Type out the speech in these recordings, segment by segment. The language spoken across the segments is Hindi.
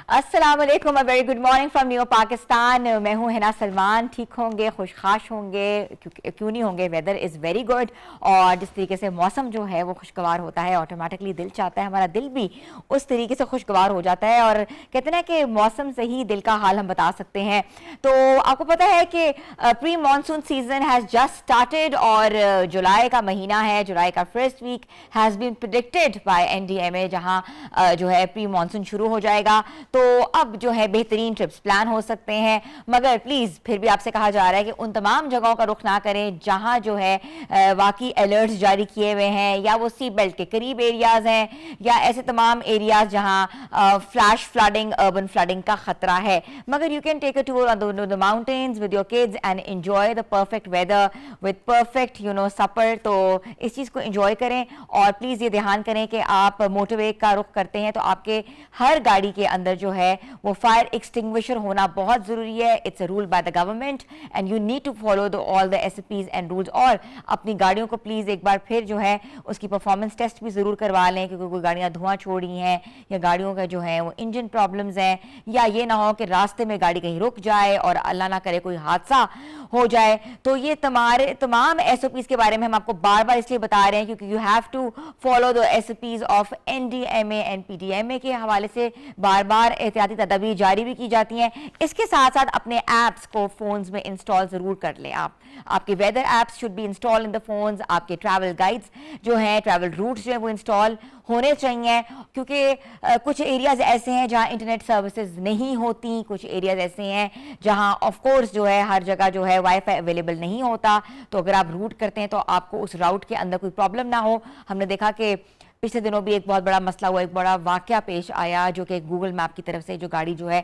अस्सलाम वालेकुम, very good morning from new Pakistan. मैं हूं हिना सलमान। ठीक होंगे, खुशखाश होंगे, क्यों नहीं होंगे। वेदर इज़ वेरी गुड और जिस तरीके से मौसम जो है वो खुशगवार होता है, ऑटोमेटिकली दिल चाहता है, हमारा दिल भी उस तरीके से खुशगवार हो जाता है। और कहते हैं कि मौसम से ही दिल का हाल हम बता सकते हैं। तो आपको पता है कि pre monsoon season has just started और जुलाई का महीना है, जुलाई का first week has been predicted by NDMA, जहां जो है प्री मानसून शुरू हो जाएगा। तो अब जो है बेहतरीन ट्रिप्स प्लान हो सकते हैं, मगर प्लीज़ फिर भी आपसे कहा जा रहा है कि उन तमाम जगहों का रुख ना करें जहां जो है वाकई अलर्ट्स जारी किए हुए हैं, या वो सी बेल्ट के करीब एरियाज़ हैं, या ऐसे तमाम एरियाज़ जहां फ्लैश फ्लडिंग, अर्बन फ्लडिंग का खतरा है। मगर you can take a tour on the mountains with your kids and enjoy the perfect weather with perfect supper. तो इस चीज़ को एंजॉय करें और प्लीज़ ये ध्यान करें कि आप मोटरवे का रुख करते हैं तो आपके हर गाड़ी के अंदर जो है वो फायर एक्सटिंग्विशर होना बहुत ज़रूरी है। It's a rule by the government and you need to follow the all the SOPs and rules. और अपनी गाड़ियों को प्लीज़ एक बार फिर जो है उसकी परफॉर्मेंस टेस्ट भी ज़रूर करवा लें, क्योंकि कोई गाड़ियाँ धुआं छोड़ रही हैं या गाड़ियों का जो है वो इंजन प्रॉब्लम्स हैं, या ये ना हो कि रास्ते में गाड़ी कहीं रुक जाए और अल्लाह ना करे कोई हादसा हो जाए। तो ये तमाम SOPs के बारे में हम आपको बार बार इसलिए बता रहे हैं क्योंकि you have to follow the SOPs of NDMA and PDMA के हवाले से बार बार एहतियाती तदाबीर जारी भी की जाती हैं। इसके साथ साथ अपने ऐप्स को फ़ोन्स में इंस्टॉल ज़रूर कर लें। आपके weather apps should be install in the phones. आपके ट्रैवल गाइड्स जो हैं, ट्रैवल रूट्स जो हैं वो इंस्टॉल होने चाहिए, क्योंकि कुछ एरियाज़ ऐसे हैं जहां इंटरनेट सर्विसेज नहीं होती, कुछ एरियाज़ ऐसे हैं जहां ऑफ कोर्स जो है हर जगह जो है वाईफाई अवेलेबल नहीं होता। तो अगर आप रूट करते हैं तो आपको उस राउट के अंदर कोई प्रॉब्लम ना हो। हमने देखा कि पिछले दिनों भी एक बहुत बड़ा मसला हुआ, एक बड़ा वाकया पेश आया, जो कि गूगल मैप की तरफ से जो गाड़ी जो है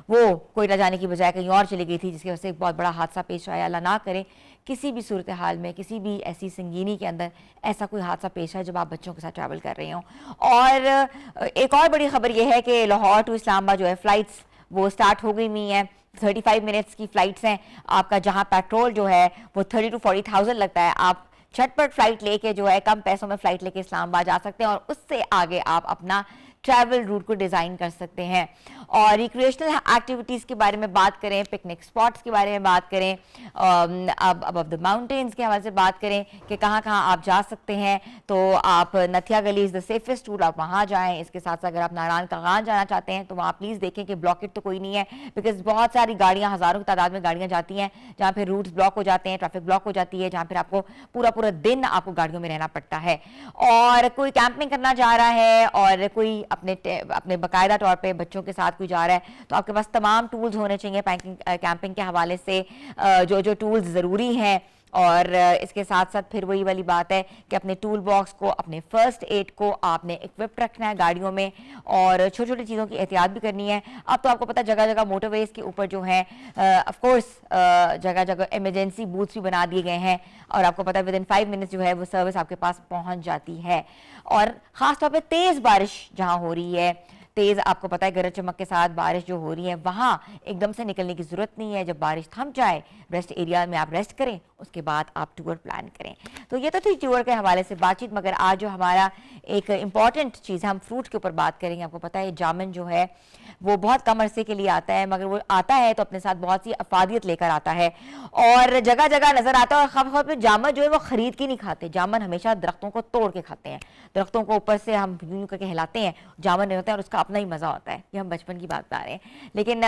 वो कोयटा जाने की बजाय कहीं और चली गई थी, जिसकी वजह से एक बहुत बड़ा हादसा पेश आया। अल्लाह ना करे किसी भी सूरत हाल में, किसी भी ऐसी संगीनी के अंदर ऐसा कोई हादसा पेश आए जब आप बच्चों के साथ ट्रैवल कर रहे हों। और एक और बड़ी खबर यह है कि लाहौर टू इस्लामाबाद जो है फ़्लाइट्स वो स्टार्ट हो गई हुई हैं। 35 मिनट्स की फ़्लाइट्स हैं। आपका जहाँ पेट्रोल जो है वो 30 to 40,000 लगता है, आप झटपट फ्लाइट लेके जो है कम पैसों में फ्लाइट लेके इस्लामाबाद जा सकते हैं और उससे आगे आप अपना ट्रैवल रूट को डिज़ाइन कर सकते हैं। और रिक्रिएशनल एक्टिविटीज़ के बारे में बात करें, पिकनिक स्पॉट्स के बारे में बात करें, अब द माउंटेन्स के हवाले से बात करें कि कहाँ कहाँ आप जा सकते हैं, तो आप नथिया गली इज़ द सेफेस्ट रूट, आप वहाँ जाएँ। इसके साथ साथ अगर आप नारायण कागान जाना चाहते हैं तो वहाँ प्लीज़ देखें कि ब्लॉकेट तो कोई नहीं है, बिकॉज बहुत सारी गाड़ियाँ, हज़ारों की तादाद में गाड़ियाँ जाती हैं जहाँ फिर रूट्स ब्लॉक हो जाते हैं, ट्रैफिक ब्लॉक हो जाती है, जहाँ फिर आपको पूरा पूरा दिन आपको गाड़ियों में रहना पड़ता है। और कोई कैंपिंग करना चाह रहा है और कोई अपने बाकायदा तौर पे बच्चों के साथ कोई जा रहा है, तो आपके पास तमाम टूल्स होने चाहिए कैंपिंग के हवाले से, जो टूल्स ज़रूरी हैं। और इसके साथ साथ फिर वही वाली बात है कि अपने टूल बॉक्स को, अपने फर्स्ट एड को आपने इक्विप्ड रखना है गाड़ियों में, और छोटी छोटी चीज़ों की एहतियात भी करनी है। अब तो आपको पता है जगह जगह मोटरवेज के ऊपर जो है ऑफ कोर्स जगह जगह इमरजेंसी बूथ्स भी बना दिए गए हैं, और आपको पता है विद इन 5 मिनट्स जो है वो सर्विस आपके पास पहुंच जाती है। और ख़ास तौर पे तेज़ बारिश जहां हो रही है, तेज़ आपको पता है गरज चमक के साथ बारिश जो हो रही है, वहाँ एकदम से निकलने की ज़रूरत नहीं है। जब बारिश थम जाए, रेस्ट एरिया में आप रेस्ट करें, उसके बाद आप टूर प्लान करें। तो ये तो थी टूर के हवाले से बातचीत, मगर आज जो हमारा एक इम्पॉर्टेंट चीज़ है, हम फ्रूट के ऊपर बात करेंगे। आपको पता है जामुन जो है वो बहुत कम अरसे के लिए आता है, मगर वो आता है तो अपने साथ बहुत सी अफादियत लेकर आता है और जगह जगह नज़र आता है। और ख़ास में जामुन जो है वो ख़रीद के नहीं खाते, जामुन हमेशा दरख्तों को तोड़ के खाते हैं। दरख्तों को ऊपर से हम यूं करके हिलाते हैं, जामुन नहीं होता है और उसका अपना ही मज़ा होता है। ये हम बचपन की बात बता रहे हैं, लेकिन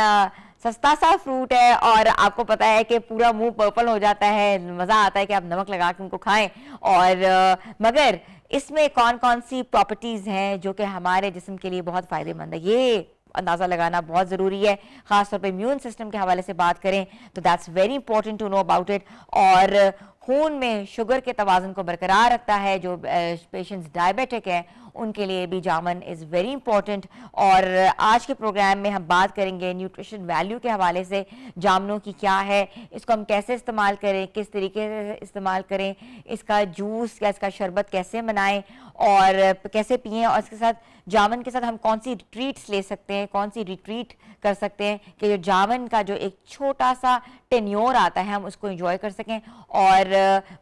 सस्ता सा फ्रूट है और आपको पता है कि पूरा मुंह पर्पल हो जाता है, मज़ा आता है कि आप नमक लगा के उनको खाएं। और मगर इसमें कौन कौन सी प्रॉपर्टीज़ हैं जो कि हमारे जिस्म के लिए बहुत फ़ायदेमंद है, ये अंदाज़ा लगाना बहुत ज़रूरी है। ख़ासतौर पे इम्यून सिस्टम के हवाले से बात करें तो that's very important to know about it. और खून में शुगर के तवाज़ुन को बरकरार रखता है। जो पेशेंट्स डायबिटिक हैं उनके लिए भी जामुन इज़ वेरी इंपॉर्टेंट। और आज के प्रोग्राम में हम बात करेंगे न्यूट्रिशन वैल्यू के हवाले से, जामुनों की क्या है, इसको हम कैसे इस्तेमाल करें, किस तरीके से इस्तेमाल करें, इसका जूस या इसका शरबत कैसे बनाएं और कैसे पिएं, और इसके साथ जामुन के साथ हम कौन सी ट्रीट्स ले सकते हैं, कौन सी रिट्रीट कर सकते हैं कि जो जामुन का जो एक छोटा सा टेन्योर आता है हम उसको एंजॉय कर सकें। और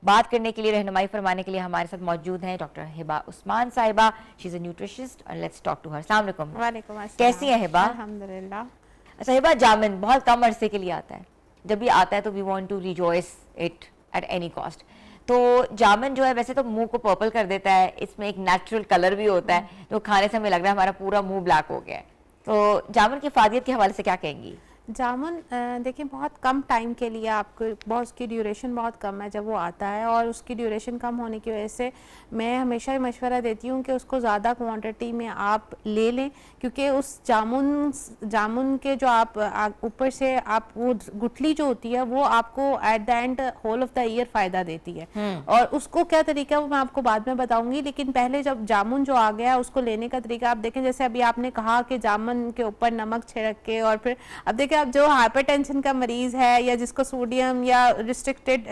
बात करने के लिए, रहनुमाई फरमाने के लिए हमारे साथ मौजूद हैं डॉक्टर हिबा उस्मान साहिबा। शी इज़ अ न्यूट्रिशनिस्ट और लेट्स टॉक टू हर। अस्सलाम वालेकुम। वालेकुम अस्सलाम। कैसी है हिबा? अल्हम्दुलिल्लाह। अच्छा हिबा, जामुन बहुत कम अरसे के लिए आता है, जब भी आता है तो we want to rejoice it at any cost. तो जामुन जो है वैसे तो मुंह को पर्पल कर देता है, इसमें एक नेचुरल कलर भी होता है, तो खाने से हमें लग रहा है हमारा पूरा मुंह ब्लैक हो गया है। तो जामुन की फादियत के हवाले से क्या कहेंगी? जामुन देखिए बहुत कम टाइम के लिए आपको, बहुत उसकी ड्यूरेशन बहुत कम है जब वो आता है, और उसकी ड्यूरेशन कम होने की वजह से मैं हमेशा ही मशवरा देती हूँ कि उसको ज़्यादा क्वांटिटी में आप ले लें, क्योंकि उस जामुन के जो आप ऊपर से आप वो गुठली जो होती है वो आपको at the end whole of the year फ़ायदा देती है। और उसको क्या तरीका है वो मैं आपको बाद में बताऊँगी, लेकिन पहले जब जामुन जो आ गया उसको लेने का तरीका आप देखें। जैसे अभी आपने कहा कि जामुन के ऊपर नमक छिड़क के, और फिर अब देखिए अब जो हाइपरटेंशन का मरीज है या जिसको सोडियम या रिस्ट्रिक्टेड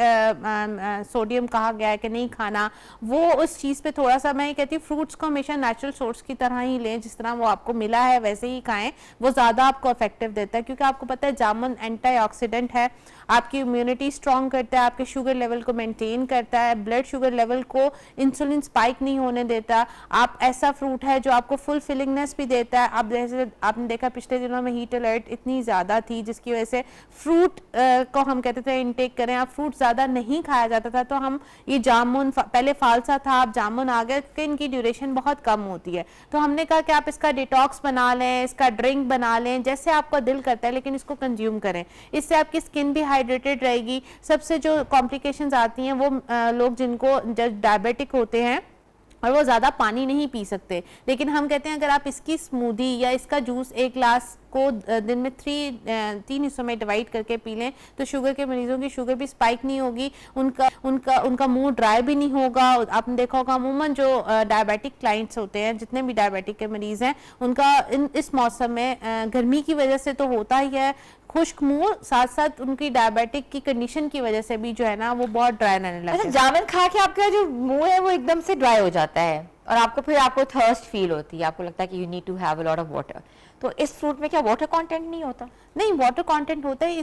सोडियम कहा गया है कि नहीं खाना, वो उस चीज़ पे थोड़ा सा, मैं ये कहती हूँ फ्रूट्स को हमेशा नेचुरल सोर्स की तरह ही लें, जिस तरह वो आपको मिला है वैसे ही खाएं, वो ज़्यादा आपको इफेक्टिव देता है। क्योंकि आपको पता है जामुन एंटीऑक्सीडेंट है, आपकी इम्यूनिटी स्ट्रॉन्ग करता है, आपके शुगर लेवल को मेंटेन करता है, ब्लड शुगर लेवल को, इंसुलिन स्पाइक नहीं होने देता। आप ऐसा फ्रूट है जो आपको फुल फिलिंगनेस भी देता है। अब जैसे आपने देखा पिछले दिनों में हीट अलर्ट इतनी ज़्यादा थी, जिसकी वजह से फ्रूट को हम कहते थे इनटेक करें, अब फ्रूट ज़्यादा नहीं खाया जाता था, तो हम ये जामुन पहले फालसा था, अब जामुन आ गया कि इनकी ड्यूरेशन बहुत कम होती है, तो हमने कहा कि आप इसका डिटॉक्स बना लें, इसका ड्रिंक बना लें, जैसे आपका दिल करता है, लेकिन इसको कंज्यूम करें। इससे आपकी स्किन भी हाइड्रेटेड रहेगी। सबसे जो कॉम्प्लिकेशंस आती हैं वो लोग जिनको डायबिटिक होते हैं और वो ज़्यादा पानी नहीं पी सकते, लेकिन हम कहते हैं अगर आप इसकी स्मूदी या इसका जूस एक ग्लास को दिन में 3 हिस्सों में डिवाइड करके पी लें, तो शुगर के मरीजों की शुगर भी स्पाइक नहीं होगी, उनका मुंह ड्राई भी नहीं होगा। आपने देखा होगा अमूमन जो डायबिटिक क्लाइंट्स होते हैं, जितने भी डायबिटिक के मरीज हैं, उनका इस मौसम में गर्मी की वजह से तो होता ही है खुश्क मुंह, साथ साथ उनकी डायबिटिक की कंडीशन की वजह से भी जो है ना वो बहुत ड्राई रहने लगता है। अच्छा, जामुन खा के आपका जो मुंह है वो एकदम से ड्राई हो जाता है और आपको थर्स्ट फील होती है, आपको लगता है कि you need to have a lot of water, तो इस फ्रूट में क्या वाटर कंटेंट नहीं होता? नहीं, वाटर कंटेंट होता है।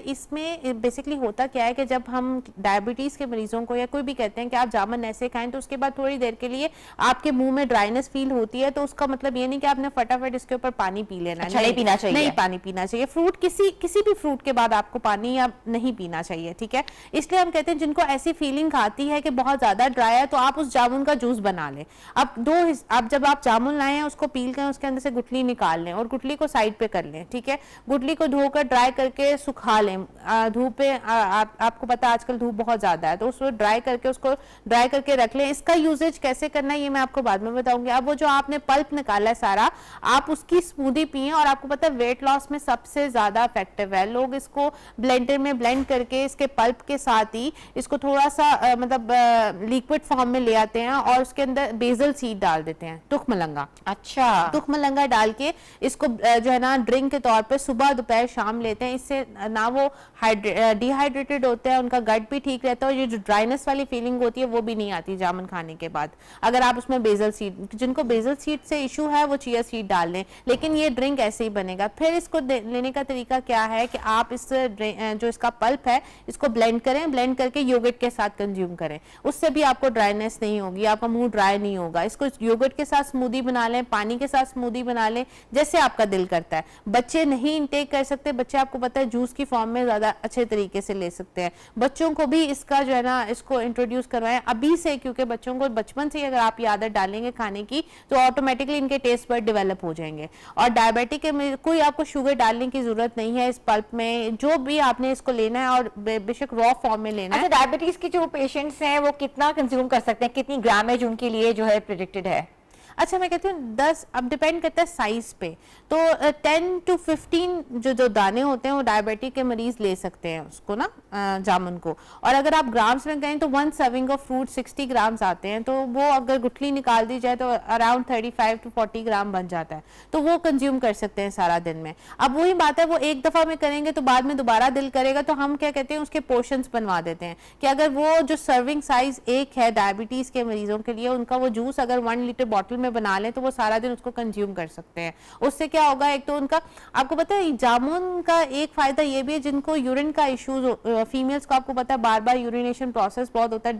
इसमें बेसिकली होता क्या है कि जब हम डायबिटीज़ के मरीजों को या कोई भी कहते हैं कि आप जामुन ऐसे खाएं, तो उसके बाद थोड़ी देर के लिए आपके मुंह में ड्राइनेस फील होती है, तो उसका मतलब ये नहीं कि आपने फटाफट इसके ऊपर पानी पी लेना। अच्छा, नहीं पीना चाहिए। नहीं पानी पीना चाहिए। फ्रूट किसी भी फ्रूट के बाद आपको पानी या नहीं पीना चाहिए, ठीक है। इसलिए हम कहते हैं जिनको ऐसी फीलिंग आती है कि बहुत ज़्यादा ड्राई है, तो आप उस जामुन का जूस बना लें। अब जब आप जामुन लाए हैं उसको पील कर उसके अंदर से गुठली निकाल लें और गुठली को साइड पे कर लें, ठीक है। गुठली को धोकर ड्राई करके सुखा लें धूप पे। आपको पता है आजकल धूप बहुत ज्यादा है, तो उसको ड्राई करके रख लें। इसका यूजेज कैसे करना है ये मैं आपको बाद में बताऊंगी। अब वो जो आपने पल्प निकाला है सारा, आप उसकी स्मूदी पिए, और आपको पता है वेट लॉस में सबसे ज्यादा इफेक्टिव है। लोग इसको ब्लेंडर में ब्लेंड करके इसके पल्प के साथ ही इसको थोड़ा सा लिक्विड फॉर्म में ले आते हैं और उसके अंदर बेसल सीड डाल देते हैं, तुखमलंगा। अच्छा, तुखमलंगा डाल के इसको जो है ना ड्रिंक के तौर पे सुबह दोपहर शाम लेते हैं। इससे ना वो डिहाइड्रेटेड होते हैं, उनका गट भी ठीक रहता है, और ये जो ड्राइनेस वाली फीलिंग होती है वो भी नहीं आती जामुन खाने के बाद। अगर आप उसमें बेसल सीड, जिनको बेसल सीड से इशू है वो चिया सीड डाल लें, लेकिन ये ड्रिंक ऐसे ही बनेगा। फिर इसको लेने का तरीका क्या है कि आप इस जो इसका पल्प है इसको ब्लेंड करें, ब्लेंड करके योगर्ट के साथ कंज्यूम करें। उससे भी आपको ड्राइनेस नहीं होगी, आपका मुंह ड्राई नहीं होगा। इसको योगर्ट के साथ स्मूदी बना लें, पानी के साथ स्मूदी बना लें, जैसे आपका दिल करता है। बच्चे नहीं इंटेक कर सकते, बच्चे आपको पता है जूस की फॉर्म में ज्यादा अच्छे तरीके से ले सकते हैं। बच्चों को भी इसका जो है ना इसको इंट्रोड्यूस करवाएं अभी से, क्योंकि बच्चों को बचपन से ही अगर आप ये आदत डालेंगे खाने की तो ऑटोमेटिकली इनके टेस्ट बड डेवलप हो जाएंगे। और डायबिटिक में कोई आपको शुगर डालने की जरूरत नहीं है। इस पल्प में जो भी आपने इसको लेना है और बेशक रॉ फॉर्म में लेना है। अच्छा, डायबिटीज के जो पेशेंट्स हैं वो कितना कंज्यूम कर सकते हैं, कितनी ग्रामेज उनके लिए जो है प्रेडिक्टेड है? अच्छा, मैं कहती हूँ 10, अब डिपेंड करता है साइज पे, तो 10 to 15 जो दाने होते हैं वो डायबिटिक के मरीज ले सकते हैं उसको ना, जामुन को। और अगर आप ग्राम्स में कहें तो 1 सर्विंग ऑफ फ्रूट 60 ग्राम्स आते हैं, तो वो अगर गुठली निकाल दी जाए तो अराउंड 35 to 40 ग्राम बन जाता है, तो वो कंज्यूम कर सकते हैं सारा दिन में। अब वही बात है, वो एक दफा में करेंगे तो बाद में दोबारा दिल करेगा, तो हम क्या कहते हैं उसके पोर्शंस बनवा देते हैं कि अगर वो जो सर्विंग साइज एक है डायबिटीज के मरीजों के लिए, उनका वो जूस अगर 1 लीटर बॉटल में बना लें तो वो सारा दिन उसको कंज्यूम कर सकते हैं। उससे क्या होगा, एक तो उनका, आपको पता है जामुन का एक फायदा ये भी है, जिनको यूरिन का इश्यूज, फीमेल्स को आपको पता है बार बार यूरिनेशन प्रोसेस बहुत होता है,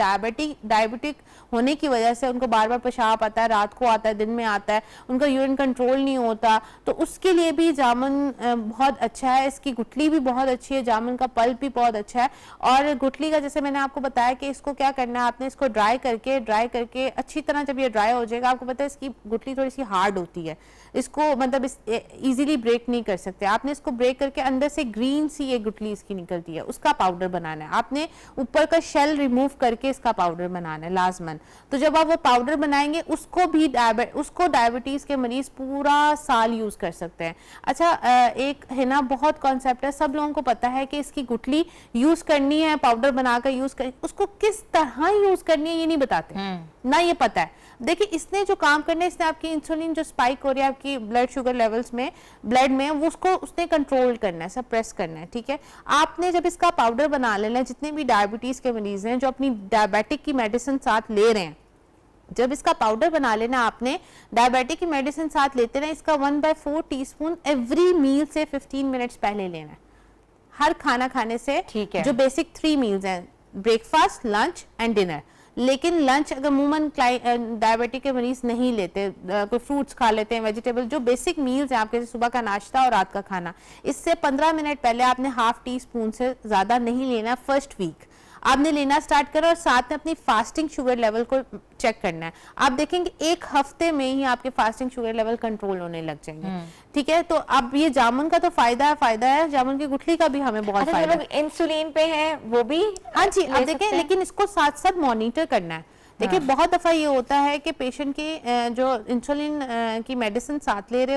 डायबिटिक होने की वजह से उनको बार बार पेशाब आता है, रात को आता है, दिन में आता है, उनका यूरिन कंट्रोल नहीं होता, तो उसके लिए भी जामुन बहुत अच्छा है। इसकी गुठली भी बहुत अच्छी है, जामुन का पल्प भी बहुत अच्छा है। और गुठली का जैसे मैंने आपको बताया कि इसको क्या करना है, आपने इसको ड्राई करके अच्छी तरह जब ये ड्राई हो जाएगा, आपको पता है इसकी गुठली थोड़ी सी हार्ड होती है, इसको मतलब इजीली ब्रेक नहीं कर सकते। आपने इसको ब्रेक करके अंदर से ग्रीन सी ये गुठली इसकी निकलती है, उसका पाउडर बनाना है। आपने ऊपर का शेल रिमूव करके इसका पाउडर बनाना है लाजमन। तो जब आप वो पाउडर बनाएंगे उसको डायबिटीज के मरीज पूरा साल यूज कर सकते हैं। अच्छा, एक है ना बहुत कॉन्सेप्ट है, सब लोगों को पता है कि इसकी गुठली यूज करनी है, पाउडर बनाकर यूज करनी, उसको किस तरह यूज करनी है ये नहीं बताते ना, ये पता है। देखिए इसने जो काम करना है, इसने आपकी इंसुलिन जो स्पाइक हो रही है आपकी ब्लड शुगर लेवल्स में, ब्लड में, वो उसको उसने कंट्रोल करना है, सप्रेस करना है, ठीक है। आपने जब इसका पाउडर बना लेना है, जितने भी डायबिटीज के मरीज हैं जो अपनी डायबिटिक की मेडिसिन साथ ले रहे हैं, जब इसका पाउडर बना लेना, आपने डायबिटिक की मेडिसिन साथ लेते ना, इसका 1/4 टीस्पून एवरी मील से 15 मिनट्स पहले लेना है, हर खाना खाने से। ठीक है। जो बेसिक 3 मील्स हैं, ब्रेकफास्ट, लंच एंड डिनर। लेकिन लंच अगर अमूमन डायबिटिक के मरीज नहीं लेते, कोई फ्रूट्स खा लेते हैं, वेजिटेबल, जो बेसिक मील्स हैं आपके, सुबह का नाश्ता और रात का खाना, इससे 15 मिनट पहले आपने हाफ टी स्पून से ज्यादा नहीं लेना। फर्स्ट वीक आपने लेना स्टार्ट करो और साथ में अपनी फास्टिंग शुगर लेवल को चेक करना है। आप देखेंगे एक हफ्ते में ही आपके फास्टिंग शुगर लेवल कंट्रोल होने लग जाएंगे, ठीक है। तो अब ये जामुन का तो फायदा है, जामुन की गुठली का भी हमें बहुत फायदा है। इंसुलिन पे है वो भी, हाँ जी, आप देखें, लेकिन इसको साथ साथ मॉनिटर करना है। देखिए बहुत दफा ये होता है कि पेशेंट की जो इंसुलिन की मेडिसिन साथ ले रहे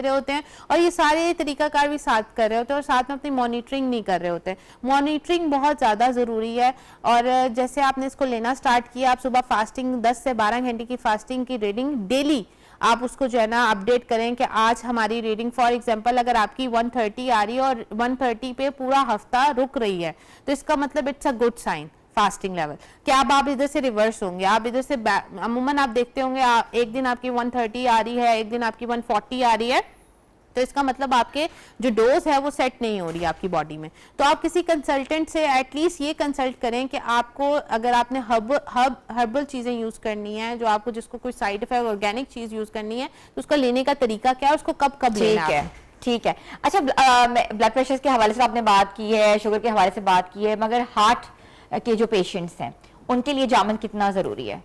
होते हैं और ये सारे तरीकाकार भी साथ कर रहे होते हैं और साथ में अपनी मॉनिटरिंग नहीं कर रहे होते। मॉनिटरिंग बहुत ज़्यादा ज़रूरी है। और जैसे आपने इसको लेना स्टार्ट किया, आप सुबह फास्टिंग 10 से 12 घंटे की फास्टिंग की रीडिंग डेली आप उसको जो है ना अपडेट करें कि आज हमारी रीडिंग, फॉर एग्जांपल अगर आपकी 130 आ रही है और 130 पे पूरा हफ्ता रुक रही है, तो इसका मतलब it's a good sign fasting level. क्या अब आप इधर से रिवर्स होंगे, आप इधर से अमूमन आप देखते होंगे, एक दिन आपकी 130 आ रही है, एक दिन आपकी 140 आ रही है, तो इसका मतलब आपके जो डोज है वो सेट नहीं हो रही है आपकी बॉडी में। तो आप किसी कंसल्टेंट से एटलीस्ट ये कंसल्ट करें कि आपको, अगर आपने हर्बल चीजें यूज करनी है, जो आपको जिसको कोई साइड इफेक्ट, ऑर्गेनिक चीज यूज करनी है, तो उसका लेने का तरीका क्या है, उसको कब लेना है। ठीक है। अच्छा, ब्लड प्रेशर के हवाले से आपने बात की है, शुगर के हवाले से बात की है, मगर हार्ट के जो पेशेंट्स हैं उनके लिए जामुन कितना ज़रूरी है?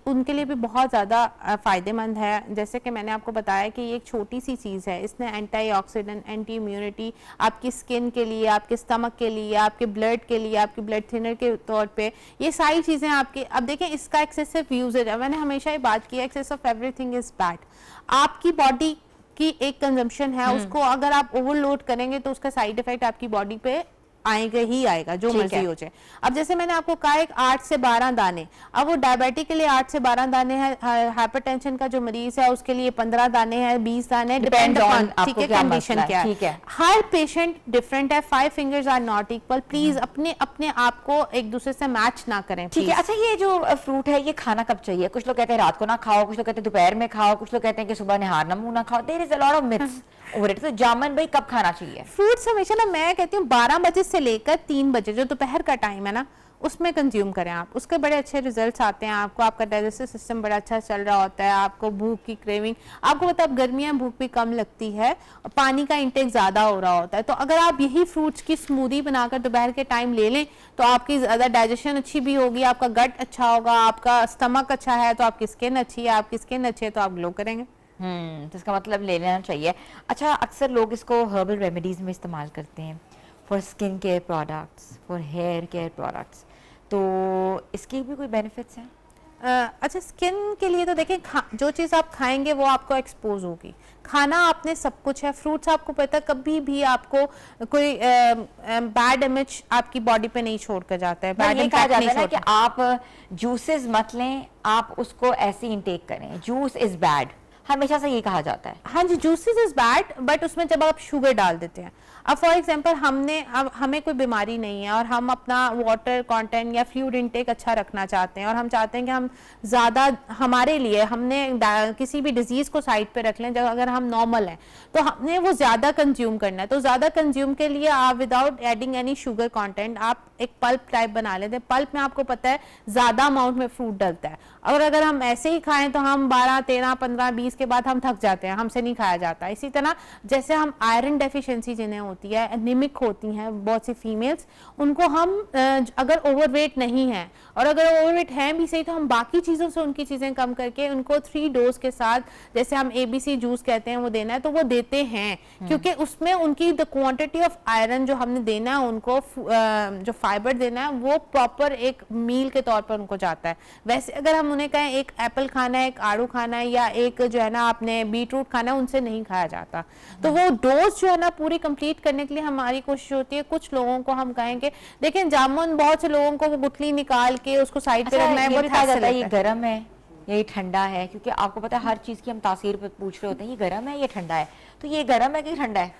उनके लिए भी बहुत ज़्यादा फ़ायदेमंद है। जैसे कि मैंने आपको बताया कि ये एक छोटी सी चीज़ है, इसने एंटीऑक्सीडेंट, एंटी इम्यूनिटी, आपकी स्किन के लिए, आपके स्टमक के लिए, आपके ब्लड के लिए, आपकी ब्लड थिनर के तौर पे, ये सारी चीज़ें आपकी। अब देखें इसका एक्सेसिव यूजेज है, मैंने हमेशा ये बात की है, excess of everything is bad. आपकी बॉडी की एक कंजम्पशन है, उसको अगर आप ओवरलोड करेंगे तो उसका साइड इफेक्ट आपकी बॉडी पे आएगा ही आएगा, जो मर्जी हो जाए। अब जैसे मैंने आपको कहा एक 8 से 12 दाने, अब वो डायबिटिक के लिए 8 से 12 दाने हैं, हाइपरटेंशन का जो मरीज है उसके लिए 15 दाने हैं, 20 दाने, डिपेंड ऑन ठीक है कंडीशन क्या है। हर पेशेंट डिफरेंट है, 5 fingers are not equal. Please अपने आप को एक दूसरे से मैच ना करें, ठीक है। अच्छा, ये जो फ्रूट है ये खाना कब चाहिए? कुछ लोग कहते हैं रात को ना खाओ, कुछ लोग कहते हैं दोपहर में खाओ, कुछ लोग कहते हैं कि सुबह निहार नमू ना खाओ। There is a lot of myths over it. तो जामुन भाई कब खाना चाहिए? फ्रूट्स हमेशा ना, मैं कहती हूँ 12 बजे से लेकर 3 बजे जो दोपहर का टाइम है ना, उसमें कंज्यूम करें आप। उसके बड़े अच्छे रिजल्ट्स आते हैं आपको, आपका डाइजेस्टिव सिस्टम बड़ा अच्छा चल रहा होता है, आपको भूख की क्रेविंग, आपको पता है गर्मियाँ भूख भी कम लगती है, पानी का इंटेक ज़्यादा हो रहा होता है। तो अगर आप यही फ्रूट्स की स्मूदी बनाकर दोपहर के टाइम ले लें तो आपकी ज़्यादा डाइजेशन अच्छी भी होगी, आपका गट अच्छा होगा, आपका स्टमक अच्छा है तो आपकी स्किन अच्छी है, आपकी स्किन अच्छी है तो आप ग्लो करेंगे। तो इसका मतलब ले लेना चाहिए। अच्छा, अक्सर लोग इसको हर्बल रेमेडीज में इस्तेमाल करते हैं, for skin care products, for hair care products, तो इसके भी कोई बेनिफिट्स हैं? अच्छा, स्किन के लिए तो देखें, जो चीज़ आप खाएंगे वो आपको एक्सपोज होगी। खाना आपने सब कुछ है, फ्रूट्स आपको पता है कभी भी आपको कोई बैड इमेज आपकी बॉडी पे नहीं छोड़ कर जाता है, बैड इम्पैक्ट नहीं छोड़ता है कि आप जूसेस मत लें, आप उसको ऐसे इंटेक करें, जूस इज बैड, हमेशा से ये कहा जाता है। हाँ जी, जूसेस इज बैड, बट उसमें जब आप शुगर डाल देते हैं, अब फॉर एग्जांपल अब हमें कोई बीमारी नहीं है और हम अपना वाटर कंटेंट या फ्लूइड इनटेक अच्छा रखना चाहते हैं और हम चाहते हैं कि हम ज़्यादा हमारे लिए हमने किसी भी डिजीज़ को साइड पे रख लें, जब अगर हम नॉर्मल हैं तो हमने वो ज़्यादा कंज्यूम करना है। तो ज़्यादा कंज्यूम के लिए आप without adding any sugar content आप एक पल्प टाइप बना लेते हैं। पल्प में आपको पता है ज़्यादा अमाउंट में फ्रूट डलता है, और अगर हम ऐसे ही खाएं तो हम 12, 13, 15, 20 के बाद हम थक जाते हैं, हमसे नहीं खाया जाता। इसी तरह जैसे हम आयरन डेफिशिएंसी जिन्हें होती है, एनीमिक होती हैं बहुत सी फीमेल्स, उनको हम अगर ओवरवेट नहीं है और अगर ओवरवेट हैं भी सही तो हम बाकी चीज़ों से उनकी चीज़ें कम करके उनको 3 डोज के साथ, जैसे हम ABC जूस कहते हैं वो देना है तो वो देते हैं, क्योंकि उसमें उनकी द क्वांटिटी ऑफ आयरन जो हमने देना है उनको, जो फाइबर देना है वो प्रॉपर एक मील के तौर पर उनको जाता है। वैसे अगर हम उन्हें कहें एक एप्पल खाना है, एक आड़ू खाना है या एक जो है ना आपने बीटरूट खाना है, उनसे नहीं खाया जाता। तो वो डोज जो है ना पूरी कंप्लीट करने के लिए हमारी कोशिश होती है। कुछ लोगों को हम कहेंगे, देखिए जामुन बहुत से लोगों को वो गुठली निकाल के उसको साइड पे रखना है, ये बहुत भी कहा जाता है ये हाथ गर्म है या ये ठंडा है, क्योंकि आपको पता है हर चीज की हम तासीर पे पूछ रहे होते हैं, ये गर्म है ये ठंडा है, तो ये गर्म है कि ठंडा है?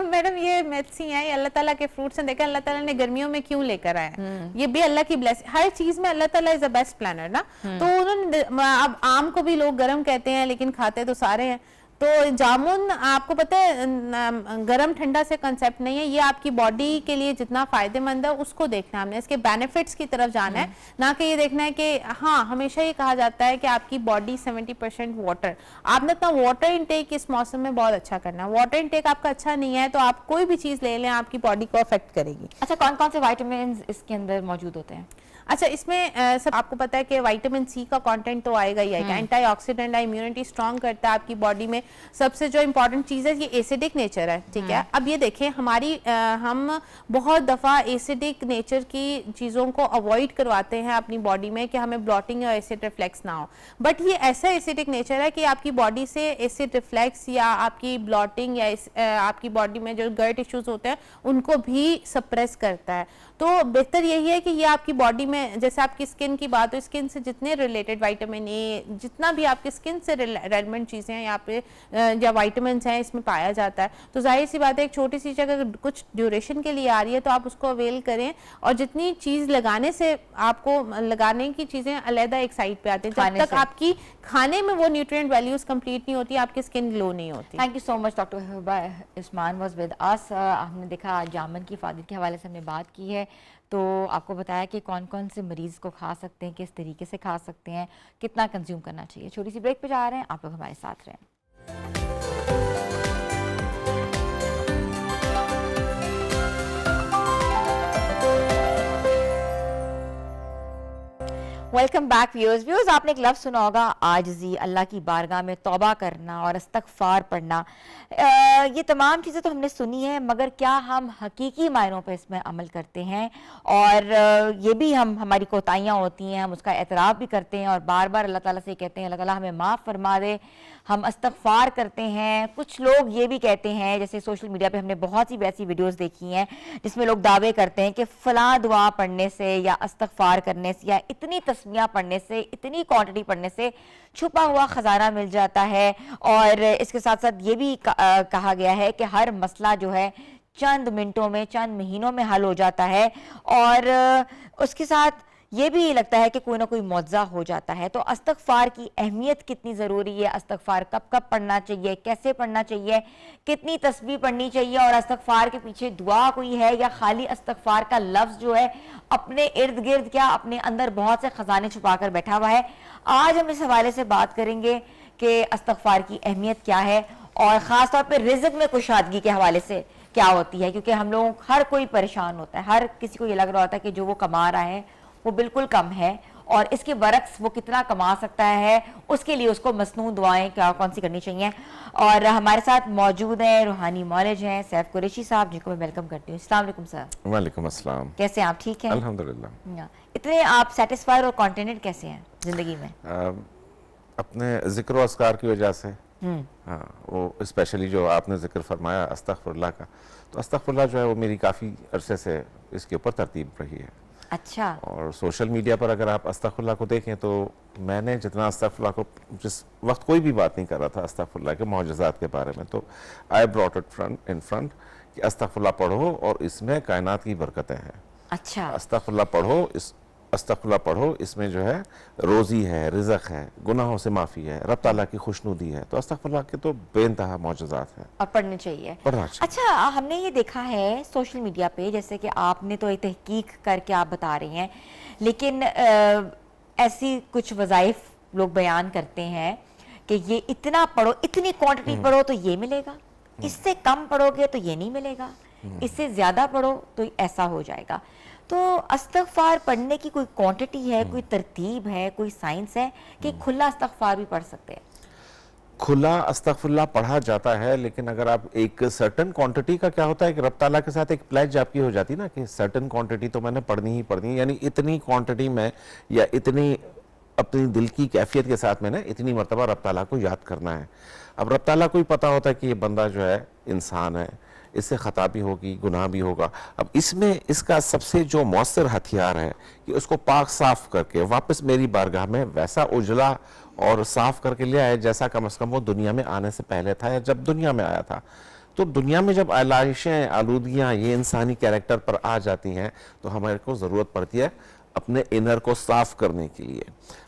मैडम ये मैथ्स ही है, ये अल्लाह ताला के फ्रूट्स हैं। देखा अल्लाह ताला ने गर्मियों में क्यों लेकर आया, ये भी अल्लाह की ब्लेसिंग। हर चीज में अल्लाह ताला इज द बेस्ट प्लानर ना। तो उन्होंने, अब आम को भी लोग गर्म कहते हैं लेकिन खाते तो सारे हैं। तो जामुन आपको पता है गरम ठंडा से कंसेप्ट नहीं है, ये आपकी बॉडी के लिए जितना फायदेमंद है उसको देखना है हमने, इसके बेनिफिट्स की तरफ जाना है, ना कि ये देखना है कि हाँ हमेशा ये कहा जाता है कि आपकी बॉडी 70% वाटर, आपने अपना वाटर इनटेक इस मौसम में बहुत अच्छा करना है। वाटर इनटेक आपका अच्छा नहीं है तो आप कोई भी चीज ले लें आपकी बॉडी को अफेक्ट करेगी। अच्छा, कौन कौन से विटामिन इसके अंदर मौजूद होते हैं? अच्छा, इसमें सब आपको पता है कि विटामिन सी का कंटेंट तो आएगा ही आएगा, एंटीऑक्सीडेंट है, इम्यूनिटी स्ट्रांग करता है आपकी बॉडी में। सबसे जो इंपॉर्टेंट चीज़ है ये एसिडिक नेचर है, ठीक है। अब ये देखें हमारी हम बहुत दफ़ा एसिडिक नेचर की चीज़ों को अवॉइड करवाते हैं अपनी बॉडी में कि हमें ब्लॉटिंग या एसिड रिफ्लेक्स ना हो, बट ये ऐसा एसिडिक नेचर है कि आपकी बॉडी से एसिड रिफ्लेक्स या आपकी ब्लॉटिंग या आपकी बॉडी में जो गट इश्यूज होते हैं उनको भी सप्रेस करता है। तो बेहतर यही है कि ये आपकी बॉडी में, जैसे आपकी स्किन की बात हो, स्किन से जितने रिलेटेड विटामिन ए, जितना भी आपकी स्किन से रेलेवेंट चीज़ें हैं यहाँ पे या विटामिन हैं इसमें पाया जाता है। तो जाहिर सी बात है एक छोटी सी जगह कुछ ड्यूरेशन के लिए आ रही है तो आप उसको अवेल करें, और जितनी चीज़ लगाने से आपको लगाने की चीज़ें अलहदा एक साइड पे आती हैं, जब तक आपकी खाने में वो न्यूट्रिएंट वैल्यूज कंप्लीट नहीं होती आपकी स्किन ग्लो नहीं होती। Thank you so much doctor Hiba Usman was with us. हमने देखा आज जामुन की फायदे के हवाले से हमने बात की है, तो आपको बताया कि कौन कौन से मरीज़ को खा सकते हैं, किस तरीके से खा सकते हैं, कितना कंज्यूम करना चाहिए। छोटी सी ब्रेक पे जा रहे हैं, आप लोग हमारे साथ रहें। Welcome back viewers. आपने एक लफ्ज़ सुना होगा आजिज़ी, अल्लाह की बारगाह में तौबा करना और इस्तग़फ़ार पढ़ना। ये तमाम चीज़ें तो हमने सुनी है, मगर क्या हम हकीकी मायनों पे इसमें अमल करते हैं? और ये भी हमारी कोताहियाँ होती हैं, हम उसका एतराफ़ भी करते हैं और बार बार अल्लाह ताला से कहते हैं अल्लाह ताला हमें माफ़ फरमा दे, हम इस्तग़फ़ार करते हैं। कुछ लोग ये भी कहते हैं, जैसे सोशल मीडिया पे हमने बहुत सी वैसी वीडियोस देखी हैं जिसमें लोग दावे करते हैं कि फ़लाँ दुआ पढ़ने से या इस्तग़फ़ार करने से या इतनी तस्मीयाँ पढ़ने से, इतनी क्वांटिटी पढ़ने से छुपा हुआ ख़जाना मिल जाता है। और इसके साथ साथ ये भी कहा गया है कि हर मसला जो है चंद मिनटों में, चंद महीनों में हल हो जाता है, और उसके साथ ये भी लगता है कि कोई ना कोई मौज़ा हो जाता है। तो इस्तग़फ़ार की अहमियत कितनी ज़रूरी है, इस्तग़फ़ार कब कब पढ़ना चाहिए, कैसे पढ़ना चाहिए, कितनी तस्बीह पढ़नी चाहिए, और इस्तग़फ़ार के पीछे दुआ कोई है या खाली इस्तग़फ़ार का लफ्ज़ जो है अपने इर्द गिर्द क्या अपने अंदर बहुत से ख़जाने छुपा कर बैठा हुआ है। आज हम इस हवाले से बात करेंगे कि इस्तग़फ़ार की अहमियत क्या है, और ख़ास तौर पर रिज़्क़ में कुशादगी के हवाले से क्या होती है, क्योंकि हम लोग हर कोई परेशान होता है, हर किसी को ये लग रहा होता है कि जो वो कमा रहा है वो बिल्कुल कम है, और इसके बरक्स वो कितना कमा सकता है, उसके लिए उसको मसनून दुआएं क्या कौन सी करनी चाहिए। और हमारे साथ मौजूद हैं रूहानी मौलज हैं सैफ कुरैशी साहब, जिनको मैं वेलकम करती हूँ। अस्सलाम वालेकुम सर। वालेकुम अस्सलाम। कैसे हैं आप? ठीक हैं अल्हम्दुलिल्लाह। इतने आप सेटिस्फाइड और कॉन्टेंटेड कैसे हैं ज़िंदगी में? अपने ज़िक्र व अस्कार की वजह से, हाँ, वो स्पेशली जो आपने जिक्र फरमाया अस्तग़फ़िरुल्लाह का, तो अस्तग़फ़िरुल्लाह जो है वो मेरी काफ़ी अरसे से इसके ऊपर तरतीब रही है। अच्छा। और सोशल मीडिया पर अगर आप अस्तगफुरुल्लाह को देखें तो मैंने जितना अस्तगफुरुल्लाह को जिस वक्त कोई भी बात नहीं कर रहा था अस्तगफुरुल्लाह के मौजज़ात के बारे में, तो I brought it in front कि अस्तगफुरुल्लाह पढ़ो और इसमें कायनात की बरकतें हैं। अच्छा। अस्तगफुरुल्लाह पढ़ो, इस अस्तगफुरुल्लाह पढ़ो, इसमें जो है रोज़ी है, रिज़्क़ है, गुनाहों से माफ़ी है, रब ताला की खुशनुदी है। तो अस्तगफुरुल्लाह के तो बेइंतहा मौजज़ात हैं, और पढ़ने चाहिए। पढ़ना चाहिए। अच्छा, हमने ये देखा है सोशल मीडिया पे, जैसे कि आपने तो एक तहकीक करके आप बता रही हैं, लेकिन ऐसी कुछ वज़ाइफ लोग बयान करते हैं कि ये इतना पढ़ो, इतनी क्वांटिटी पढ़ो तो ये मिलेगा, इससे कम पढ़ोगे तो ये नहीं मिलेगा, इससे ज़्यादा पढ़ो तो ऐसा हो जाएगा। तो इस्तग़फ़ार पढ़ने की कोई क्वांटिटी है, कोई तरतीब है, कोई साइंस है कि खुला इस्तग़फ़ार भी पढ़ सकते हैं? खुला अस्तगफुरुल्लाह पढ़ा जाता है, लेकिन अगर आप एक सर्टेन क्वांटिटी का क्या होता है कि रब ताला के साथ एक प्लेज आपकी हो जाती है ना कि सर्टेन क्वांटिटी तो मैंने पढ़नी ही पढ़नी है, यानी इतनी क्वांटिटी में या इतनी अपनी दिल की कैफियत के साथ मैंने इतनी मरतबा रब ताला को याद करना है। अब रब ताला को ही पता होता है कि ये बंदा जो है इंसान है, इससे ख़ता भी होगी, गुनाह भी होगा। अब इसमें इसका सबसे जो मौसर हथियार है कि उसको पाक साफ करके वापस मेरी बारगाह में वैसा उजला और साफ करके ले आए जैसा कम से कम वो दुनिया में आने से पहले था या जब दुनिया में आया था। तो दुनिया में जब आलाइशें, आलूदियाँ ये इंसानी कैरेक्टर पर आ जाती हैं तो हमारे को ज़रूरत पड़ती है अपने इनर को साफ करने के लिए।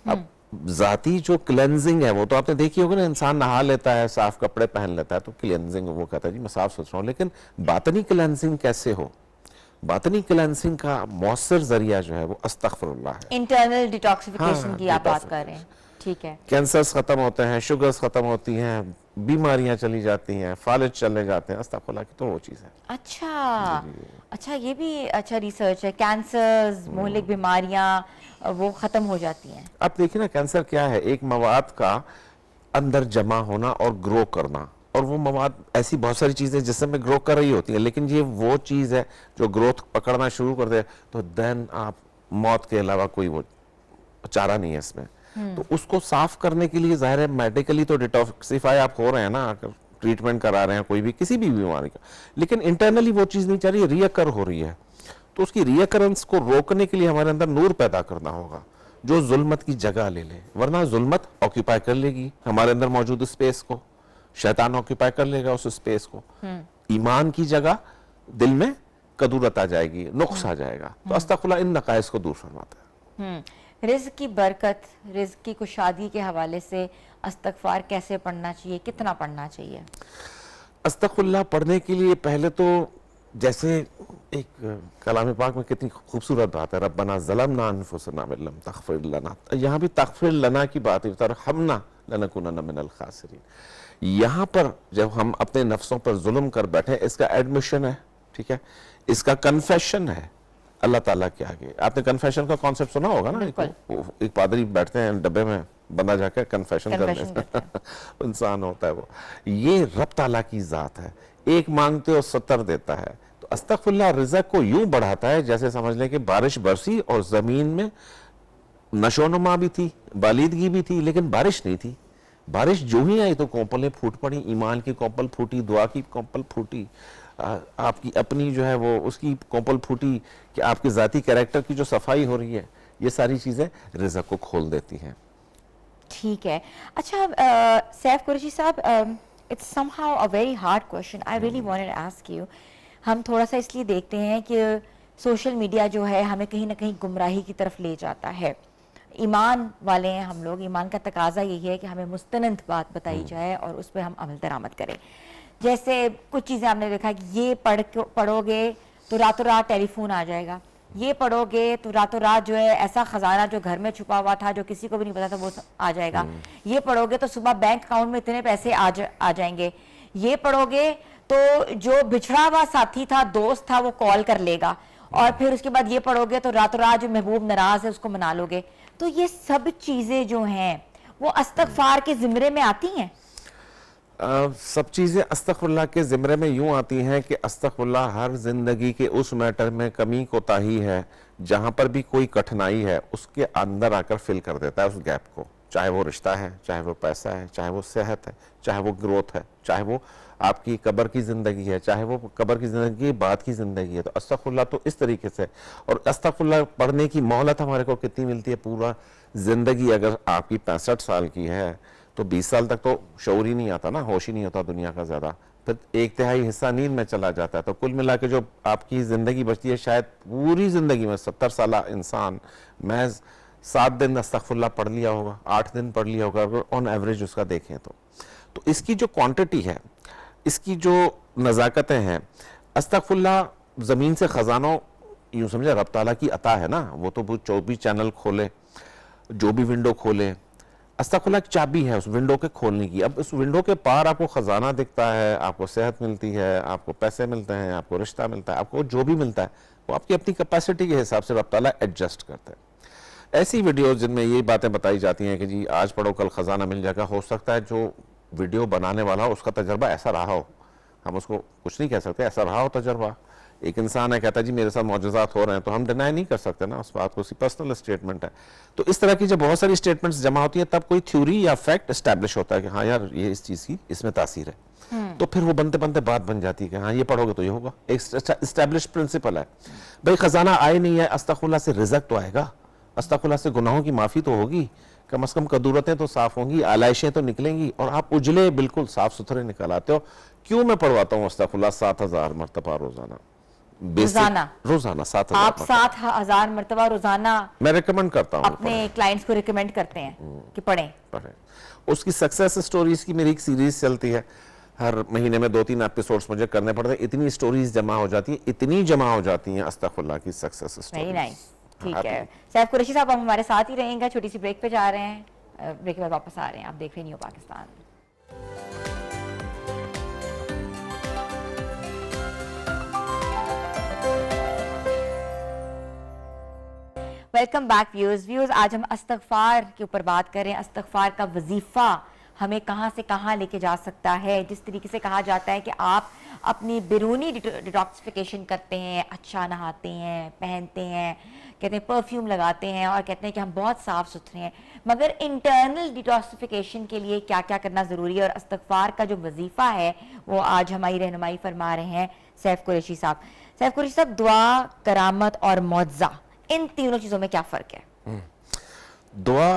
अब जाती जो क्लेंजिंग है वो तो आपने देखी होगी ना, इंसान नहा लेता है, साफ कपड़े पहन लेता है तो क्लेंजिंग, वो कहता है जी मैं साफ सुथरा हूँ। लेकिन बातनी क्लेंजिंग कैसे हो? बातनी क्लेंजिंग का मौसर जरिया जो है वो अस्तगफुरुल्लाह है। इंटरनल डिटॉक्सिफिकेशन हाँ, की आप बात कर रहे हैं, ठीक है। कैंसर्स खत्म होते हैं, शुगर्स खत्म होती हैं, बीमारियां चली जाती हैं, फालिज चले जाते हैं, अस्तगफुरुल्लाह की तो वो चीज़ है। अच्छा, अच्छा, ये भी अच्छा रिसर्च है। कैंसर्स, मोहलिक बीमारियां वो ख़त्म हो जाती हैं। आप देखिए ना, कैंसर क्या है? एक मवाद का अंदर जमा होना और ग्रो करना, और वो मवाद ऐसी बहुत सारी चीज़ें जिससे में ग्रो कर रही होती है, लेकिन ये वो चीज़ है जो ग्रोथ पकड़ना शुरू कर दे तो देन आप मौत के अलावा कोई वो चारा नहीं है इसमें। तो उसको साफ करने के लिए ज़ाहिर है मेडिकली तो डिटॉक्सिफाई आप हो रहे हैं ना, अगर ट्रीटमेंट करा रहे हैं कोई भी किसी भी बीमारी का, लेकिन इंटरनली वो चीज़ नहीं चाह रही, रियकर हो रही है। तो उसकी रियकरेंस को रोकने के लिए हमारे अंदर नूर पैदा करना होगा जो जुल्मत की जगह ले ले, वरना जुल्मत ऑक्यूपाई कर लेगी हमारे अंदर मौजूद स्पेस को, शैतान ऑक्यूपाई कर लेगा उस स्पेस को। ईमान की जगह दिल में कदूरत आ जाएगी, नुक्स आ जाएगा। तो अस्तगफुरुल्लाह इन नकाइस को दूर फरमाता है। रिज़्क़ की बरकत, रिज़्क़ की कुशादी के हवाले से इस्तग़फ़ार कैसे पढ़ना चाहिए, कितना पढ़ना चाहिए? अस्तगफुरुल्लाह पढ़ने के लिए पहले तो जैसे एक कलाम पाक में कितनी खूबसूरत बात है, रब्बना ज़लमना अनफुसना व लम तग़फ़िर लना, यहाँ भी तग़फ़िर लना की बात है, तरहमना लनकुनन्ना मिनल ख़ासिरीन। यहाँ पर जब हम अपने नफ्सों पर जुल्म कर बैठे, इसका एडमिशन है, ठीक है, इसका कन्फेशन है अल्लाह ताला के आगे। आपने कन्फेशन का कॉन्सेप्ट सुना होगा ना, एक पादरी बैठते हैं डब्बे में, बंदा जाकर कन्फेशन कर लेता है इंसान होता है वो। ये रब ताला की ज़ात है, एक मांगते हो 70 देता है। तो अस्तगफुरुल्लाह रिज़्क़ को यूं बढ़ाता है जैसे समझ लें कि बारिश बरसी और ज़मीन में नशोनुमा भी थी, बालिदगी भी थी, लेकिन बारिश नहीं थी। बारिश जो ही आई तो कौपलें फूट पड़ी, ईमान की कौपल फूटी, दुआ की कौपल फूटी, आपकी अपनी जो है वो उसकी कौपल फूटी कि आपके ज़ाती कैरेक्टर की जो सफाई हो रही है, ये सारी चीज़ें रिज़्क़ को खोल देती हैं। ठीक है। अच्छा, सैफ कुरैशी साहब, it's somehow a very hard question, I really wanted to ask you. हम थोड़ा सा इसलिए देखते हैं कि सोशल मीडिया जो है हमें कहीं ना कहीं गुमराही की तरफ ले जाता है। ईमान वाले हैं हम लोग, ईमान का तकाजा यही है कि हमें मुस्तनद बात बताई जाए और उस पर हम अमल दरामद करें। जैसे कुछ चीज़ें आपने देखा कि ये पढ़ोगे तो रातों रात टेलीफोन आ जाएगा, ये पढ़ोगे तो रातों रात जो है ऐसा खजाना जो घर में छुपा हुआ था, जो किसी को भी नहीं पता था, वो आ जाएगा, ये पढ़ोगे तो सुबह बैंक अकाउंट में इतने पैसे आ जाएंगे, ये पढ़ोगे तो जो बिछड़ा हुआ साथी था, दोस्त था, वो कॉल कर लेगा, और फिर उसके बाद ये पढ़ोगे तो रातों रात जो महबूब नाराज है उसको मना लोगे। तो ये सब चीजें जो हैं वो इस्तग़फ़ार के ज़िम्रे में आती हैं। सब चीज़ें अस्तगफुरुल्लाह के ज़िम्रे में यूं आती हैं कि अस्तगफुरुल्लाह हर जिंदगी के उस मैटर में कमी कोताही है जहां पर भी कोई कठिनाई है उसके अंदर आकर फिल कर देता है उस गैप को। चाहे वो रिश्ता है, चाहे वो पैसा है, चाहे वो सेहत है, चाहे वो ग्रोथ है, चाहे वो आपकी कब्र की ज़िंदगी है, चाहे वो कब्र की ज़िंदगी के बाद की ज़िंदगी है। तो अस्तगफुरुल्लाह तो इस तरीके से, और अस्तगफुरुल्लाह पढ़ने की मोहलत हमारे को कितनी मिलती है, पूरा ज़िंदगी अगर आपकी 65 साल की है तो 20 साल तक तो शऊर ही नहीं आता ना, होश ही नहीं होता दुनिया का ज़्यादा, फिर 1/3 हिस्सा नींद में चला जाता है। तो कुल मिला के जो आपकी ज़िंदगी बचती है, शायद पूरी ज़िंदगी में 70 साल इंसान महज 7 दिन अस्तगफुरुल्लाह पढ़ लिया होगा, 8 दिन पढ़ लिया होगा, अगर ऑन एवरेज उसका देखें तो इसकी जो क्वांटिटी है, इसकी जो नज़ाकतें हैं, अस्तगफुरुल्लाह ज़मीन से ख़जानों, यूँ समझे रब ताला की अता है ना, वो तो वो 24 चैनल खोले, जो भी विंडो खोले, अस्तगफुरुल्लाह एक चाबी है उस विंडो के खोलने की। अब उस विंडो के पार आपको ख़जाना दिखता है, आपको सेहत मिलती है, आपको पैसे मिलते हैं, आपको रिश्ता मिलता है, आपको जो भी मिलता है वो आपकी अपनी कैपेसिटी के हिसाब से रब ताला एडजस्ट करते हैं। ऐसी वीडियोज़ जिनमें ये बातें बताई जाती हैं कि जी आज पढ़ो कल ख़जाना मिल जाएगा, हो सकता है जो वीडियो बनाने वाला हो उसका तजर्बा ऐसा रहा हो, हम उसको कुछ नहीं कह सकते, ऐसा रहा हो तजर्बा। एक इंसान है कहता है जी मेरे साथ मौजज़ात हो रहे हैं, तो हम डिनाई नहीं कर सकते ना उस बात को, उसकी पर्सनल स्टेटमेंट है। तो इस तरह की जब बहुत सारी स्टेटमेंट्स जमा होती है तब कोई थ्योरी या फैक्ट एस्टैब्लिश होता है कि हाँ यार ये इस चीज़ की इसमें तासीर है, तो फिर वो बनते बनते बात बन जाती है कि हाँ ये पढ़ोगे तो ये होगा, एक एस्टैब्लिश प्रिंसिपल है। भाई ख़जाना आए नहीं है, अस्तगफुरुल्लाह से रिज़्क़ तो आएगा, अस्तगफुरुल्लाह से गुनाहों की माफ़ी तो होगी, कम से कम कदूरतें तो साफ होंगी, आलाइशें तो निकलेंगी, और आप उजले बिल्कुल साफ सुथरे निकल आते हो। क्यों मैं पढ़वाता हूँ अस्तगफुरुल्लाह 7000 मरतबा रोजाना, रोजाना 7000 आप 7000 मरतबा रोजाना मैं रिकमेंड करता हूँ, अपने क्लाइंट्स को रिकमेंड करते हैं कि पढ़ें। उसकी सक्सेस स्टोरीज की मेरी एक सीरीज चलती है, हर महीने में 2-3 एपिसोड्स मुझे करने पड़ते हैं, इतनी स्टोरीज जमा हो जाती है, इतनी जमा हो जाती हैं अस्तगफुरुल्लाह की सक्सेस स्टोरीज। वेरी नाइस, ठीक है। सैफ कुरैशी साहब हम हमारे साथ ही रहेंगे, छोटी सी ब्रेक पे जा रहे हैं, ब्रेक के बाद वापस आ रहे हैं। आप देख रहे new Pakistan. Welcome back viewers. आज हम इस्तग़फ़ार के ऊपर बात कर रहे हैं। इस्तग़फ़ार का वजीफ़ा हमें कहाँ से कहाँ लेके जा सकता है। जिस तरीके से कहा जाता है कि आप अपनी बैरूनी डिटॉक्सिफिकेशन करते हैं, अच्छा नहाते हैं, पहनते हैं, कहते हैं परफ्यूम लगाते हैं और कहते हैं कि हम बहुत साफ़ सुथरे हैं, मगर इंटरनल डिटॉक्सिफिकेशन के लिए क्या क्या करना ज़रूरी है। और इस्तग़फ़ार का जो वजीफ़ा है वो आज हमारी रहनुमाई फरमा रहे हैं सैफ कुरैशी साहब। सैफ कुरैशी साहब, दुआ, करामत और मुअज़्ज़ा, इन तीनों चीज़ों में क्या फ़र्क है? दुआ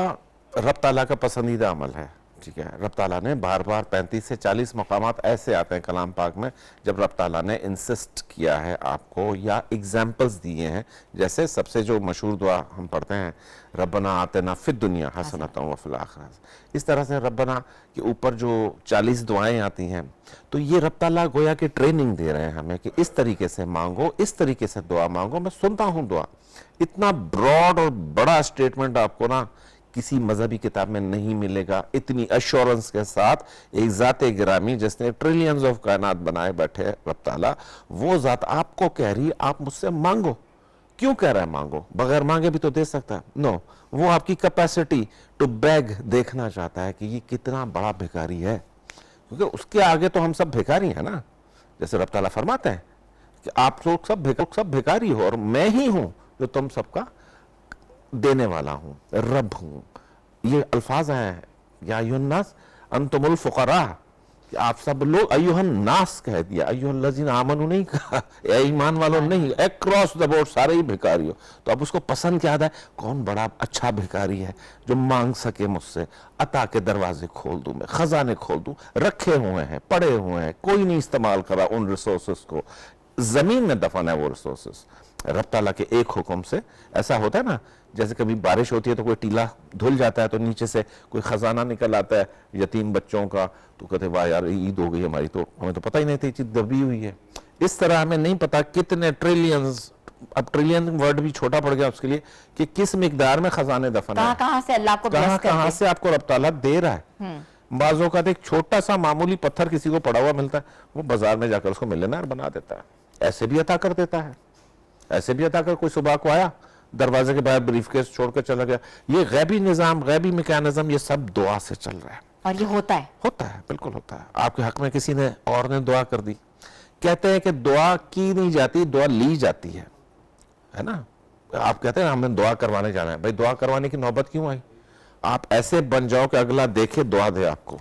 रब ताला का पसंदीदा अमल है, ठीक है। रब ताला ने बार बार 35 से 40 मकामात ऐसे आते हैं कलाम पाक में जब रब ताला ने इंसिस्ट किया है आपको, या एग्जाम्पल्स दिए हैं। जैसे सबसे जो मशहूर दुआ हम पढ़ते हैं, रब्बना आतिना फिद दुनिया हसनतन व फिल आखिरत, इस तरह से रब्बना के ऊपर जो 40 दुआएं आती हैं, तो ये रब ताला गोया कि ट्रेनिंग दे रहे हैं हमें कि इस तरीके से मांगो, इस तरीके से दुआ मांगो। मैं सुनता हूँ दुआ, इतना ब्रॉड और बड़ा स्टेटमेंट आपको ना किसी मजहबी किताब में नहीं मिलेगा, इतनी अश्योरेंस के साथ। एक ज़ात गिरामी जिसने ट्रिलियंस ऑफ कायनात बनाए बैठे रब ताला, वो ज़ात आपको कह रही है आप मुझसे मांगो। क्यों कह रहा है मांगो? बगैर मांगे भी तो दे सकता है। नो, वो आपकी कैपेसिटी टू बैग देखना चाहता है कि ये कितना बड़ा भिखारी है, क्योंकि उसके आगे तो हम सब भिखारी हैं ना। जैसे रब ताला फरमाते हैं कि आप लोग सब भिखारी हो और मैं ही हूं जो तुम सबका देने वाला हूं, रब हूं। ये अल्फाज हैं, या अय्युहन्नास अंतुमुल फुकरा, कि आप सब लोग, अय्युहन्नास कह दिया, अय्युहल्लज़ीना आमनू नहीं कहा, ईमान वालों नहीं, अक्रॉस द बोर्ड सारे ही भिखारी हो। तो अब उसको पसंद क्या आता है, कौन बड़ा अच्छा भिखारी है जो मांग सके मुझसे, अता के दरवाजे खोल दूं, मैं खजाने खोल दूं, रखे हुए हैं, पड़े हुए हैं, कोई नहीं इस्तेमाल करा उन रिसोर्सेस को, जमीन में दफन है वो रिसोर्सेस। रब ताला के एक हुक्म से ऐसा होता है ना, जैसे कभी बारिश होती है तो कोई टीला धुल जाता है तो नीचे से कोई खजाना निकल आता है यतीम बच्चों का, तो कहते वाह यार ईद हो गई हमारी, तो हमें तो पता ही नहीं था ये चीज दबी हुई है। इस तरह हमें नहीं पता कितने ट्रिलियंस, अब ट्रिलियन वर्ड भी छोटा पड़ गया उसके लिए, कि किस मिकदार में खजाने दफन है, कहां से अल्लाह आपको कहां से आपको रब ताला दे रहा है। बाजों का एक छोटा सा मामूली पत्थर किसी को पड़ा हुआ मिलता है, वो बाजार में जाकर उसको मिलियनेयर बना देता है। ऐसे भी अता कर देता है, ऐसे भी अता कर। कोई सुबह को आया, दरवाजे के बाहर ब्रीफकेस छोड़कर चला गया। ये गैबी निजाम, गैबी मैकेनिज्म, ये सब दुआ से चल रहा है। और ये होता है, बिल्कुल होता है। आपके हक में किसी ने और ने दुआ कर दी, कहते हैं कि दुआ की नहीं जाती, दुआ ली जाती है ना। आप कहते हैं हमें दुआ करवाने जाना है, भाई दुआ करवाने की नौबत क्यों आई? आप ऐसे बन जाओ कि अगला देखे दुआ दे आपको,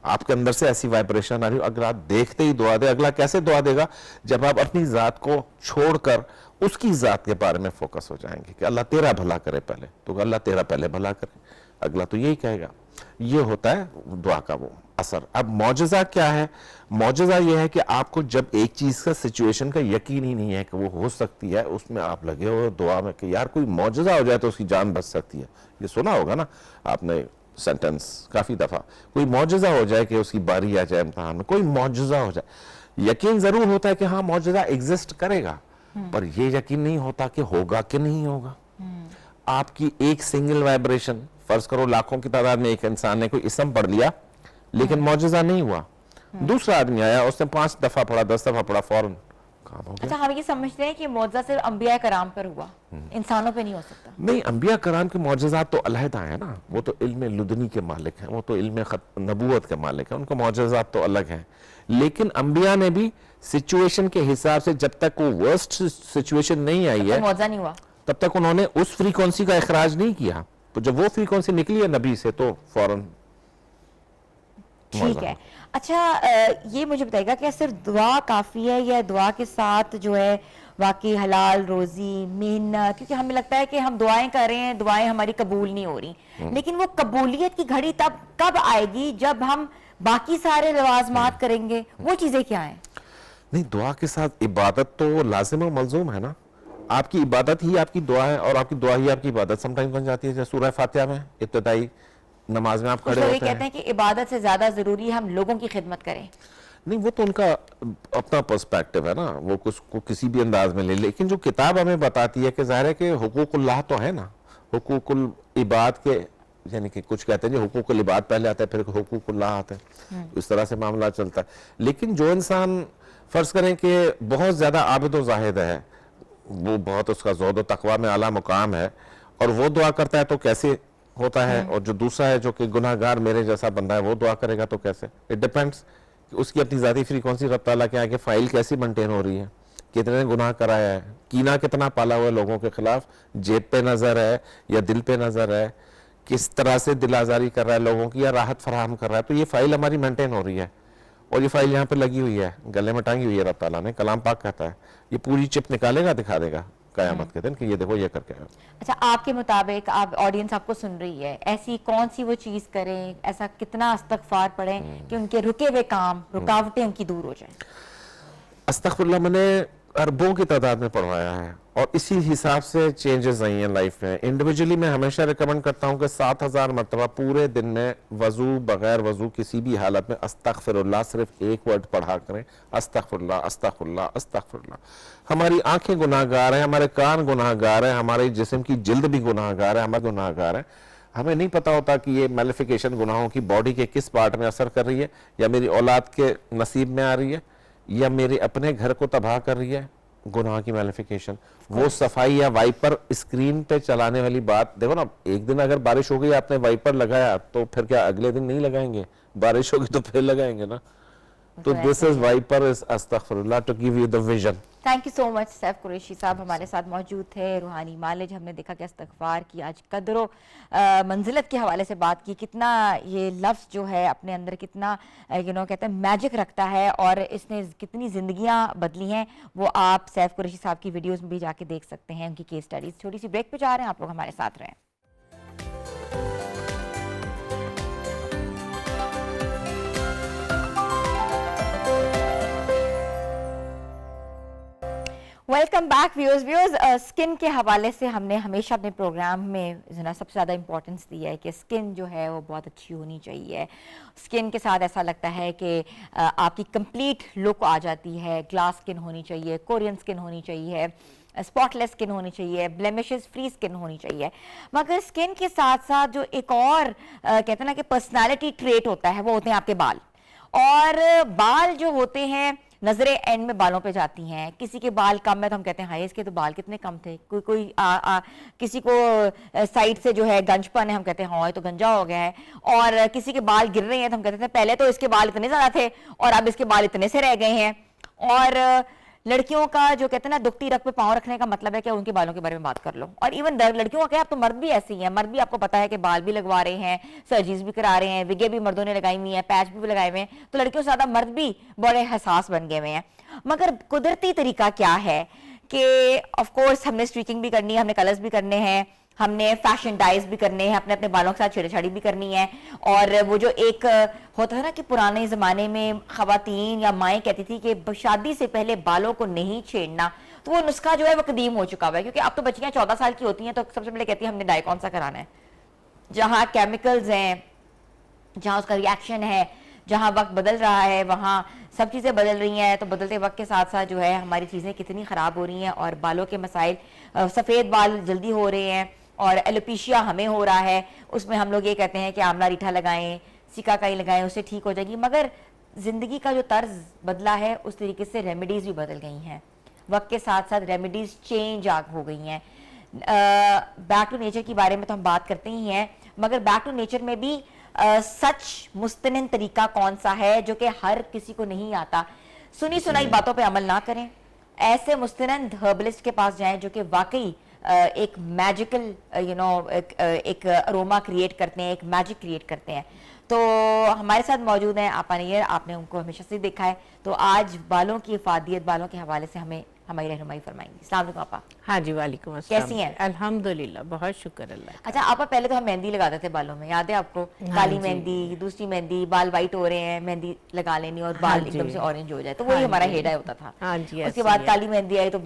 आपके अंदर से ऐसी वाइब्रेशन आ रही हो, अगला देखते ही दुआ दे। अगला कैसे दुआ देगा? जब आप अपनी जात को छोड़कर उसकी जात के बारे में फोकस हो जाएंगे कि अल्लाह तेरा भला करे पहले, तो अल्लाह तेरा पहले भला करे, अगला तो यही कहेगा। ये होता है दुआ का वो असर। अब मौजज़ा क्या है? मौजज़ा ये है कि आपको जब एक चीज का, सिचुएशन का यकीन ही नहीं है कि वो हो सकती है, उसमें आप लगे हो दुआ में कि यार कोई मौजज़ा हो जाए तो उसकी जान बच सकती है। ये सुना होगा ना आपने सेंटेंस काफी दफा, कोई मौजज़ा हो जाए कि उसकी बारी आ जाए इम्तिहान में, कोई मौजज़ा हो जाए। यकीन जरूर होता है कि हाँ मौजज़ा एग्जिस्ट करेगा, पर ये यकीन नहीं होता कि होगा कि नहीं होगा। आपकी एक सिंगल वाइब्रेशन, फर्ज करो लाखों की तादाद में एक इंसान ने कोई इसम पढ़ लिया लेकिन मौजज़ा नहीं हुआ, दूसरा आदमी आया उसने 5 दफा पढ़ा, 10 दफा पढ़ा, फौरन काम हो गया। अच्छा, हम ये समझते हैं कि मौजज़ा सिर्फ अंबिया कराम पर हुआ, इंसानों पे नहीं हो सकता। नहीं, अंबिया कराम के मौजज़ात तो अलहदा है ना, वो तो इल्म लुदनी के मालिक हैं, वो तो इल्म नबूवत के मालिक हैं, उनके मौजज़ात तो अलग हैं। लेकिन अंबिया ने भी सिचुएशन के हिसाब से, जब तक वो वर्स्ट सिचुएशन नहीं आई है मौजज़ा नहीं हुआ, तब तक उन्होंने उस फ्रीक्वेंसी का इखराज नहीं किया। तो जब वो फ्रीक्वेंसी निकली है नबी से तो फौरन ठीक है। अच्छा, ये मुझे बताइएगा कि सिर्फ दुआ काफ़ी है या दुआ के साथ जो है वाकई हलाल रोज़ी, मेहनत? क्योंकि हमें लगता है कि हम दुआएं कर रहे हैं, दुआएं हमारी कबूल नहीं हो रही, लेकिन वो कबूलियत की घड़ी तब कब आएगी जब हम बाकी सारे लवाजमात करेंगे? वो चीज़ें क्या हैं? नहीं, दुआ के साथ इबादत तो लाजिम और मलजूम है ना। आपकी इबादत ही आपकी दुआ है और आपकी दुआ ही आपकी इबादत समटाइम बन जाती है। जैसे सूरह फातिहा में इब्तिदाई नमाज में आप खड़े होते हैं, कहते हैं कि इबादत से ज्यादा जरूरी है हम लोगों की खिदमत करें। नहीं, वो तो उनका अपना पर्सपेक्टिव है ना, वो को किसी भी अंदाज में ले। लेकिन जो किताब हमें बताती है कि जाहिर है कि हुकूकुल्लाह तो है ना, हुकूकुल इबाद के, यानी कि कुछ कहते हैं जो हुकूकुल इबाद पहले आता है फिर हुकूकुल्लाह आता है, इस तरह से मामला चलता है। लेकिन जो इंसान फर्ज करें कि बहुत ज्यादा आबिद व जाहिद है, वो बहुत उसका ज़ोद व तकवा में आला मुकाम है, और वो दुआ करता है तो कैसे होता है, और जो दूसरा है जो कि गुनाहगार मेरे जैसा बंदा है वो दुआ करेगा तो कैसे? इट डिपेंड्स उसकी अपनी ज़ाती फ्रीक्वेंसी रब ताला के आगे फाइल कैसी मेंटेन हो रही है, कितने गुनाह कराया है, कीना कितना पाला हुआ है लोगों के खिलाफ, जेब पे नजर है या दिल पे नजर है, किस तरह से दिल आजारी कर रहा है लोगों की या राहत फराहम कर रहा है। तो ये फाइल हमारी मेंटेन हो रही है, और ये फाइल यहाँ पे लगी हुई है, गले में टांगी हुई है रब ताला ने। कलाम पाक कहता है ये पूरी चिप निकालेगा, दिखा देगा कयामत के दिन कि ये देखो ये करके आया। अच्छा, आपके मुताबिक, आप ऑडियंस आपको सुन रही है, ऐसी कौन सी वो चीज करें, ऐसा कितना इस्तगफार पढ़ें कि उनके रुके हुए काम, रुकावटें उनकी दूर हो जाएं? अस्तगफिरुल्लाह मैंने अरबों की तादाद में पढ़वाया है, और इसी हिसाब से चेंजेस आई हैं लाइफ में। इंडिविजुअली मैं हमेशा रिकमेंड करता हूं कि 7000 मरतबा पूरे दिन में वजू, बगैर वजू, किसी भी हालत में अस्तगफिरुल्लाह सिर्फ एक वर्ड पढ़ा करें, अस्तगफिरुल्लाह अस्तगफिरुल्लाह अस्तगफिरुल्लाह। हमारी आंखें गुनाहगार हैं, हमारे कान गुनाहगार हैं, हमारे जिस्म की जिल्द भी गुनाहगार है, हमारे गुनाहगार है। हमें नहीं पता होता कि ये मैलिफिकेशन गुनाहों की बॉडी के किस पार्ट में असर कर रही है, या मेरी औलाद के नसीब में आ रही है, या मेरे अपने घर को तबाह कर रही है गुनाह की मैलिफिकेशन। वो सफाई या वाइपर स्क्रीन पे चलाने वाली बात देखो ना, एक दिन अगर बारिश हो गई, आपने वाइपर लगाया, तो फिर क्या अगले दिन नहीं लगाएंगे? बारिश होगी तो फिर लगाएंगे ना। तो दिस इज वाइपर इज अस्तगफिरुल्लाह to give you the vision. Thank you so much. Saif Qureshi साहब हमारे साथ मौजूद थे, रूहानी मालिज। हमने देखा कि इस्तगफार की आज कदरो मंजिलत के हवाले से बात की, कितना ये लफ्ज़ जो है अपने अंदर कितना कहते हैं मैजिक रखता है, और इसने कितनी ज़िंदगियाँ बदली हैं। वो आप सैफ कुरैशी साहब की वीडियोज़ में भी जाके देख सकते हैं, उनकी केस स्टडीज़। छोटी सी ब्रेक पे जा रहे हैं, आप लोग हमारे साथ रहें। Welcome back viewers. स्किन के हवाले से हमने हमेशा अपने प्रोग्राम में सबसे ज़्यादा इंपॉर्टेंस दी है कि स्किन जो है वो बहुत अच्छी होनी चाहिए। स्किन के साथ ऐसा लगता है कि आपकी कंप्लीट लुक आ जाती है। ग्लास स्किन होनी चाहिए, कोरियन स्किन होनी चाहिए, स्पॉटलेस स्किन होनी चाहिए, ब्लेमिशेस फ्री स्किन होनी चाहिए। मगर स्किन के साथ साथ जो एक और कहते हैं ना कि पर्सनालिटी ट्रेट होता है, वो होते हैं आपके बाल। और बाल जो होते हैं नजरें एंड में बालों पे जाती हैं। किसी के बाल कम है तो हम कहते हैं हाय इसके तो बाल कितने कम थे। कोई किसी को साइड से जो है गंजपन है, हम कहते हैं हाँ ये तो गंजा हो गया है। और किसी के बाल गिर रहे हैं तो हम कहते हैं पहले तो इसके बाल इतने ज्यादा थे और अब इसके बाल इतने से रह गए हैं। और लड़कियों का जो कहते हैं ना दुखती रख पे पांव रखने का मतलब है कि उनके बालों के बारे में बात कर लो। और इवन लड़कियों का क्या, अब तो मर्द भी ऐसे ही हैं, मर्द भी आपको पता है कि बाल भी लगवा रहे हैं, सर्जरीज भी करा रहे हैं, विगे भी मर्दों ने लगाई हुई है, पैच भी लगाए हुए हैं, तो लड़कियों से ज्यादा मर्द भी बड़े हसास बन गए हुए हैं। मगर कुदरती तरीका क्या है कि ऑफ कोर्स हमने स्ट्रीकिंग भी करनी है, हमने कलर्स भी करने हैं, हमने फैशन डाइज भी करने हैं, अपने अपने बालों के साथ छेड़छाड़ी भी करनी है। और वो जो एक होता है ना कि पुराने ज़माने में ख़वातीन या माएँ कहती थी कि शादी से पहले बालों को नहीं छेड़ना, तो वो नुस्खा जो है वो कदीम हो चुका हुआ है। क्योंकि अब तो बच्चियाँ 14 साल की होती हैं तो सबसे पहले कहती हैं हमने डाई कौन सा कराना है, जहाँ केमिकल्स हैं, जहाँ उसका रिएक्शन है, जहाँ वक्त बदल रहा है वहाँ सब चीज़ें बदल रही हैं। तो बदलते वक्त के साथ साथ जो है हमारी चीज़ें कितनी ख़राब हो रही हैं और बालों के मसाइल, सफ़ेद बाल जल्दी हो रहे हैं और एलोपेशिया हमें हो रहा है। उसमें हम लोग ये कहते हैं कि आंवला रीठा लगाएं, सिकाकाई लगाएं, उससे ठीक हो जाएगी। मगर ज़िंदगी का जो तर्ज बदला है उस तरीके से रेमेडीज़ भी बदल गई हैं, वक्त के साथ साथ रेमेडीज़ चेंज हो गई हैं। बैक टू नेचर के बारे में तो हम बात करते ही हैं, मगर बैक टू नेचर में भी सच मुस्तनिन तरीका कौन सा है जो कि हर किसी को नहीं आता। सुनी सुनाई बातों पे अमल ना करें, ऐसे मुस्तनिन हर्बलिस्ट के पास जाएं जो कि वाकई एक मैजिकल एक अरोमा क्रिएट करते हैं, एक मैजिक क्रिएट करते हैं। तो हमारे साथ मौजूद हैं आपा नैयर, आपने उनको हमेशा से देखा है, तो आज बालों की इफादियत, बालों के हवाले से हमें हमारी रहनुमाई फरमाएंगी। अस्सलाम वालेकुम आपा। हाँ जी, वालेकुम अस्सलाम। कैसी हैं? अल्हम्दुलिल्लाह, बहुत शुक्र अल्लाह। अच्छा आपा, पहले तो हम मेहंदी लगाते थे बालों में, याद है आपको? काली मेहंदी, दूसरी मेहंदी, बाल वाइट हो रहे हैं, मेहंदी लगा लेनी और बाल एकदम से ऑरेंज हो जाए, तो वही हमारा हेड आई होता था। हाँ जी, उसके बाद काली मेहंदी आई तो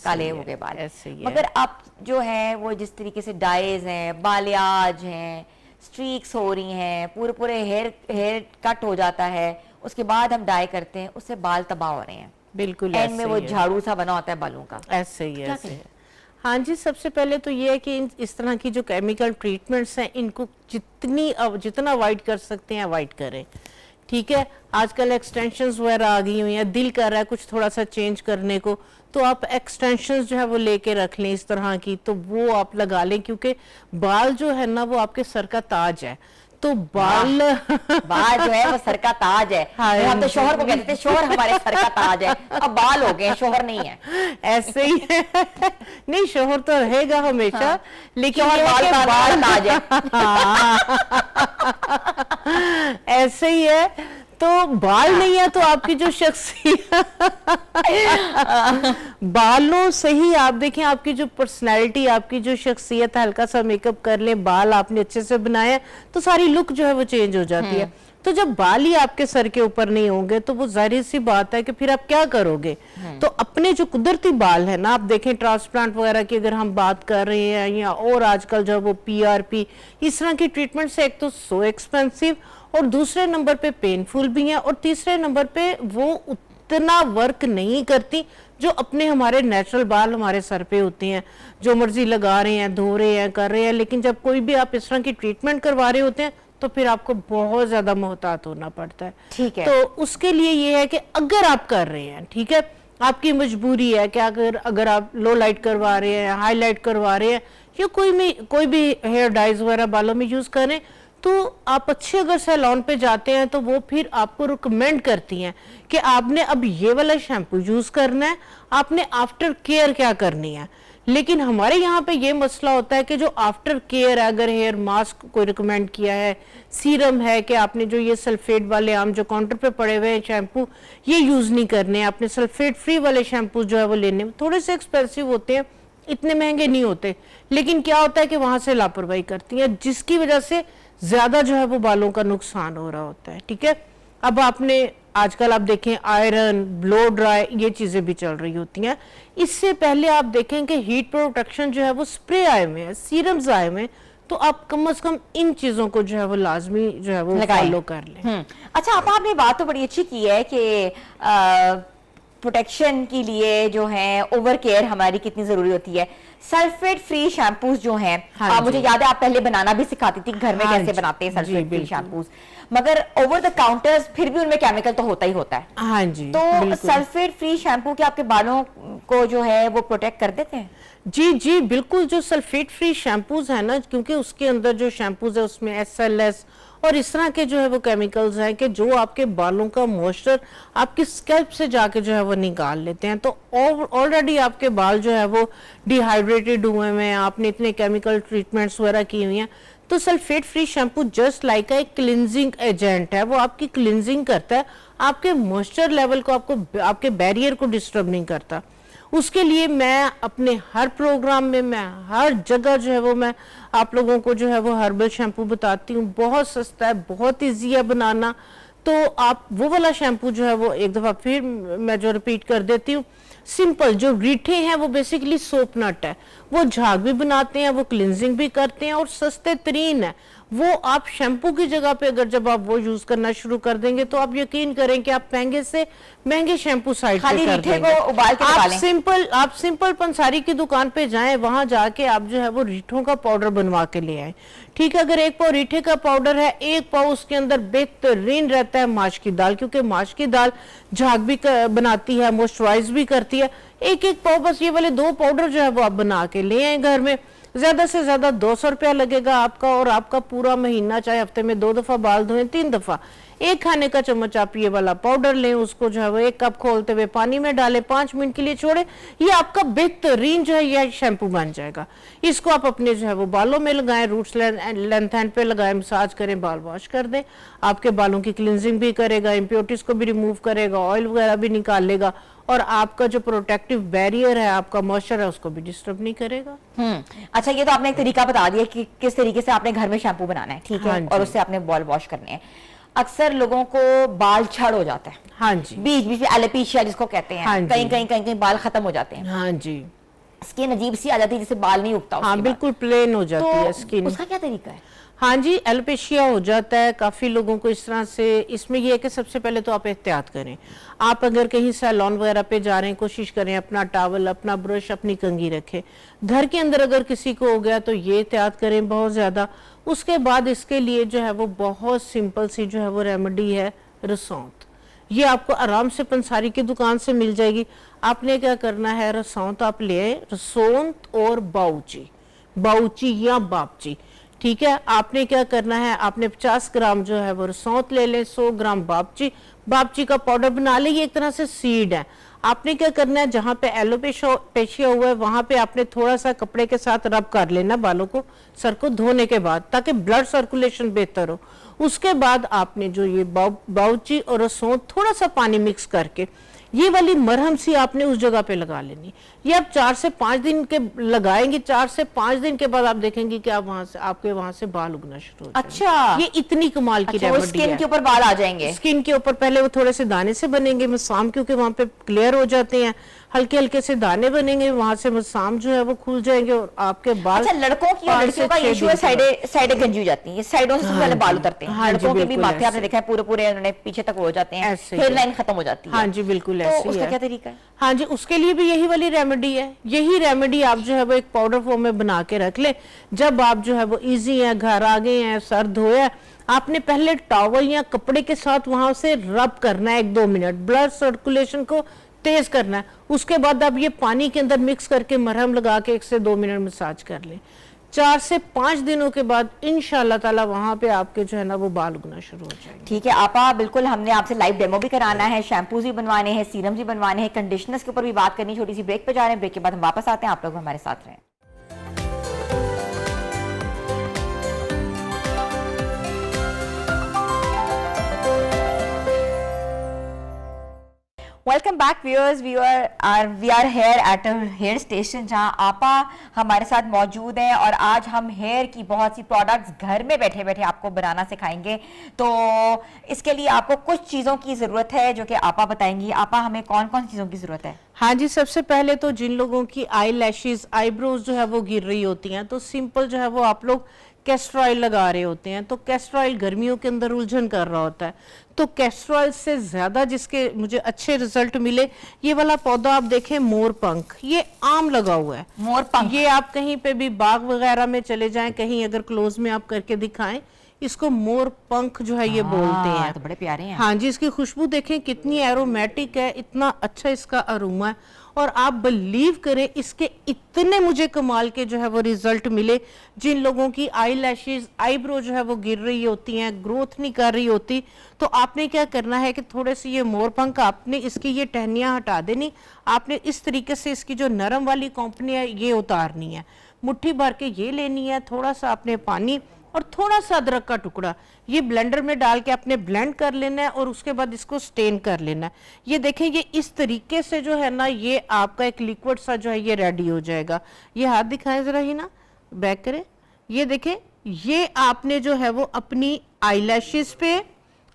काले हो गए बाल। ऐसे ही है। मगर अब जो है वो जिस तरीके से डाइज हैं, बालियाज हैं, स्ट्रीक्स हो रही हैं, पूरे पूरे हेयर कट हो जाता है, उसके बाद हम डाई करते हैं, उससे बाल तबाह हो रहे हैं। बिल्कुल एंड में वो झाड़ू सा बना होता है बालों का। ऐसे ही है, ऐसे है। हाँ जी, सबसे पहले तो ये है कि इस तरह की जो केमिकल ट्रीटमेंट्स हैं इनको जितना अवॉइड कर सकते हैं अवॉइड करें, ठीक है। आजकल एक्सटेंशंस वगैरह आ गई हुई हैं, दिल कर रहा है कुछ थोड़ा सा चेंज करने को, तो आप एक्सटेंशंस जो है वो लेके रख लें इस तरह की, तो वो आप लगा लें, क्योंकि बाल जो है ना वो आपके सर का ताज है। तो बाल जो है वो सर का ताज है। हाँ, हम तो शोहर को कहते थे शोहर हमारे सर का ताज है, अब बाल हो गए, शोहर नहीं है। ऐसे ही है। नहीं, शोहर तो रहेगा हमेशा। हाँ। लेकिन बाल ताज है। ऐसे ही है, तो बाल नहीं है तो आपकी जो शख्सियत बालों से ही आप देखें, आपकी जो पर्सनैलिटी, आपकी जो शख्सियत है, हल्का सा मेकअप कर ले, बाल आपने अच्छे से बनाया तो सारी लुक जो है वो चेंज हो जाती है। तो जब बाल ही आपके सर के ऊपर नहीं होंगे तो वो जाहिर सी बात है कि फिर आप क्या करोगे। तो अपने जो कुदरती बाल है ना, आप देखें ट्रांसप्लांट वगैरह की अगर हम बात कर रहे हैं, या और आजकल जो वो PRP इस तरह की ट्रीटमेंट से, एक तो सो एक्सपेंसिव और दूसरे नंबर पे पेनफुल भी है, और तीसरे नंबर पे वो उतना वर्क नहीं करती जो अपने हमारे नेचुरल बाल हमारे सर पे होते हैं, जो मर्जी लगा रहे हैं, धो रहे हैं, कर रहे हैं। लेकिन जब कोई भी आप इस तरह की ट्रीटमेंट करवा रहे होते हैं तो फिर आपको बहुत ज्यादा मोहतात होना पड़ता है। ठीक है। तो उसके लिए ये है कि अगर आप कर रहे हैं, ठीक है, आपकी मजबूरी है कि अगर आप लो लाइट करवा रहे हैं, हाईलाइट करवा रहे हैं, या कोई भी हेयर डाइज वगैरह बालों में यूज करें, तो आप अच्छे अगर सैलून पे जाते हैं तो वो फिर आपको रिकमेंड करती हैं कि आपने अब ये वाला शैम्पू यूज करना है, आपने आफ्टर केयर क्या करनी है। लेकिन हमारे यहाँ पे ये मसला होता है कि जो आफ्टर केयर है, अगर हेयर मास्क कोई रिकमेंड किया है, सीरम है कि आपने जो ये सल्फेट वाले आम जो काउंटर पे पड़े हुए हैं शैम्पू ये यूज नहीं करने, आपने सल्फेट फ्री वाले शैम्पू जो है वो लेने, थोड़े से एक्सपेंसिव होते हैं, इतने महंगे नहीं होते, लेकिन क्या होता है कि वहां से लापरवाही करती है, जिसकी वजह से ज्यादा जो है वो बालों का नुकसान हो रहा होता है। ठीक है, अब आपने आजकल आप देखें आयरन, ब्लो ड्राई, ये चीजें भी चल रही होती हैं। इससे पहले आप देखें कि हीट प्रोटेक्शन जो है वो स्प्रे आए हुए हैं, सीरम्स आए हुए हैं, तो आप कम से कम इन चीजों को जो है वो लाजमी जो है वो फॉलो कर लें। अच्छा, आपने बात तो बड़ी अच्छी की है कि प्रोटेक्शन के लिए जो है ओवर केयर हमारी कितनी जरूरी होती है। सल्फेट फ्री शैम्पूज जो हैं, मुझे याद है आप पहले बनाना भी सिखाती थी घर में, कैसे बनाते हैं सल्फेट फ्री शैम्पूज, मगर ओवर द काउंटर्स फिर भी उनमें केमिकल तो होता ही होता है। हाँ जी, तो सल्फेट फ्री शैम्पू के आपके बालों को जो है वो प्रोटेक्ट कर देते हैं? जी जी बिल्कुल, जो सल्फेट फ्री शैम्पूज है ना, क्योंकि उसके अंदर जो शैम्पूज है उसमें SLS और इस तरह के जो है वो केमिकल्स हैं कि जो आपके बालों का मॉइस्चर आपकी स्कैल्प से जाके जो है वो निकाल लेते हैं। तो ऑलरेडी आपके बाल जो है वो डिहाइड्रेटेड हुए हैं, आपने इतने केमिकल ट्रीटमेंट्स वगैरह की हुई हैं, तो sulphate free shampoo just like एक क्लिनजिंग एजेंट है, वो आपकी क्लिनजिंग करता है, आपके मॉइस्चर लेवल को, आपको आपके बैरियर को डिस्टर्ब नहीं करता। उसके लिए मैं अपने हर प्रोग्राम में, मैं हर जगह जो है वो मैं आप लोगों को जो है वो हर्बल शैम्पू बताती हूँ। बहुत सस्ता है, बहुत ईजी है बनाना। तो आप वो वाला शैम्पू जो है वो एक दफ़ा फिर मैं जो रिपीट कर देती हूँ, सिंपल जो रीठे हैं वो बेसिकली सोप नट है, वो झाग भी बनाते हैं, वो क्लिनजिंग भी करते हैं और सस्ते तरीन है। वो आप शैम्पू की जगह पे अगर जब आप वो यूज करना शुरू कर देंगे तो आप यकीन करें कि आप महंगे से महंगे शैम्पू साइड पे कर देंगे। उबाल के आप सिंपल पंसारी की दुकान पे जाएं, वहां जाके आप जो है वो रीठों का पाउडर बनवा के ले आए। ठीक है, अगर 1 पाव रीठे का पाउडर है, 1 पाव उसके अंदर बेहतरीन रहता है माश की दाल, क्योंकि माश की दाल झाग भी बनाती है, मॉइस्चराइज भी करती है। 1-1 पाव बस ये वाले 2 पाउडर जो है वो आप बना के ले आए घर में। ज्यादा से ज्यादा 200 रुपया लगेगा आपका, और आपका पूरा महीना, चाहे हफ्ते में 2 दफा बाल धोएं, 3 दफा, 1 खाने का चम्मच आप ये वाला पाउडर लें, उसको जो है वो 1 कप खोलते हुए पानी में डालें, 5 मिनट के लिए छोड़े, ये आपका बेहतरीन जो है ये शैम्पू बन जाएगा। इसको आप अपने जो है वो बालों में लगाएं, रूट्स लेंथ एंड पे लगाएं, मसाज करें, बाल वॉश कर दें, आपके बालों की क्लिनजिंग भी करेगा, इम्प्योरिटीज को भी रिमूव करेगा, ऑयल वगैरह भी निकाल लेगा, और आपका जो प्रोटेक्टिव बैरियर है, आपका मॉइस्चर है, उसको भी डिस्टर्ब नहीं करेगा। अच्छा, ये तो आपने एक तरीका बता दिया कि किस तरीके से आपने घर में शैम्पू बनाना है, ठीक है, हाँ और उससे आपने बाल वॉश करने हैं। अक्सर लोगों को बाल झड़ हो जाता है, हाँ जी, बीच बीच में एलोपेशिया जिसको कहते हैं, हाँ कहीं बाल खत्म हो जाते हैं, हाँ जी, स्किन अजीब सी आ जाती है, जिससे बाल नहीं उगता। हाँ बिल्कुल प्लेन हो जाती है तो स्किन। उसका क्या तरीका है? हाँ जी, एलोपेशिया हो जाता है काफ़ी लोगों को इस तरह से। इसमें यह है कि सबसे पहले तो आप एहतियात करें। आप अगर कहीं सैलून वगैरह पे जा रहे हैं, कोशिश करें अपना टॉवल, अपना ब्रश, अपनी कंघी रखें। घर के अंदर अगर किसी को हो गया तो ये एहतियात करें बहुत ज़्यादा। उसके बाद इसके लिए जो है वो बहुत सिंपल सी जो है वो रेमेडी है, रसौंत। ये आपको आराम से पंसारी की दुकान से मिल जाएगी। आपने क्या करना है, रसौंत आप ले आए, रसौंत और बाउची या बापची, ठीक है। आपने क्या करना है, आपने 50 ग्राम जो है वो रसौंत ले लें, 100 ग्राम बापची का पाउडर बना ले। ये एक तरह से सीड है। आपने क्या करना है, जहां पे एलोपेशिया हुआ है वहां पे आपने थोड़ा सा कपड़े के साथ रब कर लेना बालों को, सर को धोने के बाद, ताकि ब्लड सर्कुलेशन बेहतर हो। उसके बाद आपने जो ये बाउची और रसौंत थोड़ा सा पानी मिक्स करके ये वाली मरहम सी आपने उस जगह पे लगा लेनी। ये आप 4 से 5 दिन के लगाएंगे, 4 से 5 दिन के बाद आप देखेंगे कि आप आपके वहां से बाल उगना शुरू हो जाएंगे। अच्छा, ये इतनी कमाल की रेमेडी है। स्किन के ऊपर बाल आ जाएंगे। स्किन के ऊपर पहले वो थोड़े से दाने से बनेंगे मसाम, क्योंकि वहां पे क्लियर हो जाते हैं, हल्के हल्के से दाने बनेंगे, वहां से मसाम जो है वो खुल जाएंगे और आपके बाल। अच्छा, लड़कों की और लड़कियों का इशू है, साइडें गंजी हो जाती है, साइडों से सबसे पहले बाल उतरते हैं। लड़कों के भी माथे आपने देखा है पूरे उन्होंने पीछे तक हो जाते हैं, हेयर लाइन खत्म हो जाती है। हाँ जी, बिल्कुल ऐसे ही है। उसका क्या तरीका है? हाँ जी, उसके लिए भी यही वाली रेमेडी है। यही रेमेडी आप जो है वो एक पाउडर फॉर्म में बना के रख ले। जब आप जो है वो इजी है, घर आ गए हैं, सर धोया, आपने पहले टॉवल या कपड़े के साथ वहां से रब करना है 1-2 मिनट, ब्लड सर्कुलेशन को तेज करना है। उसके बाद आप ये पानी के अंदर मिक्स करके मरहम लगा के 1 से 2 मिनट मसाज कर लें। 4 से 5 दिनों के बाद इंशाल्लाह ताला वहां पे आपके जो है ना वो बाल उगना शुरू हो जाएंगे। ठीक है आपा, बिल्कुल हमने आपसे लाइव डेमो भी कराना है, शैम्पूज भी बनवाने हैं, सीरम्स भी बनवाने हैं, कंडीशनर्स के ऊपर भी बात करनी। छोटी सी ब्रेक पे जा रहे हैं, ब्रेक के बाद हम वापस आते हैं, आप लोग हमारे साथ रहें। Welcome back viewers, we are here at a hair station, जहां आपा हमारे साथ मौजूद हैं और आज हम हेयर की बहुत सी प्रोडक्ट्स घर में बैठे बैठे आपको बनाना सिखाएंगे। तो इसके लिए आपको कुछ चीज़ों की ज़रूरत है जो कि आपा बताएंगी। आपा, हमें कौन कौन सी चीज़ों की ज़रूरत है? हाँ जी, सबसे पहले तो जिन लोगों की आई लैशेज, आईब्रोज जो है वो गिर रही होती हैं, तो सिंपल जो है वो आप लोग कैस्टर ऑयल लगा रहे होते हैं। तो कैस्टर ऑयल गर्मियों के अंदर उलझन कर रहा होता है, तो कैस्टर ऑयल से ज्यादा जिसके मुझे अच्छे रिजल्ट मिले, ये वाला पौधा आप देखें, मोर पंख, ये आम लगा हुआ है। मोर पंख, ये आप कहीं पे भी बाग वगैरह में चले जाएं, कहीं अगर क्लोज में आप करके दिखाएं, इसको मोर पंख जो है ये बोलते हैं। तो बड़े प्यारे हैं। हाँ जी, इसकी खुशबू देखें कितनी एरोमेटिक है, इतना अच्छा इसका अरोमा है। और आप बिलीव करें, इसके इतने मुझे कमाल के जो है वो रिजल्ट मिले। जिन लोगों की आई लैशेज, आईब्रो जो है वो गिर रही होती हैं, ग्रोथ नहीं कर रही होती, तो आपने क्या करना है कि थोड़े से ये मोरपंख आपने इसकी ये टहनियाँ हटा देनी। आपने इस तरीके से इसकी जो नरम वाली कंपनी है ये उतारनी है। मुट्ठी भर के ये लेनी है, थोड़ा सा आपने पानी और थोड़ा सा अदरक का टुकड़ा ये ब्लेंडर में डाल के आपने ब्लेंड कर लेना है और उसके बाद इसको स्टेन कर लेना है। ये देखें, ये इस तरीके से जो है ना, ये आपका एक लिक्विड सा जो है ये रेडी हो जाएगा। ये हाथ दिखाएं जरा ही ना, बैक करें। ये देखें, ये आपने जो है वो अपनी आईलैशेस पे,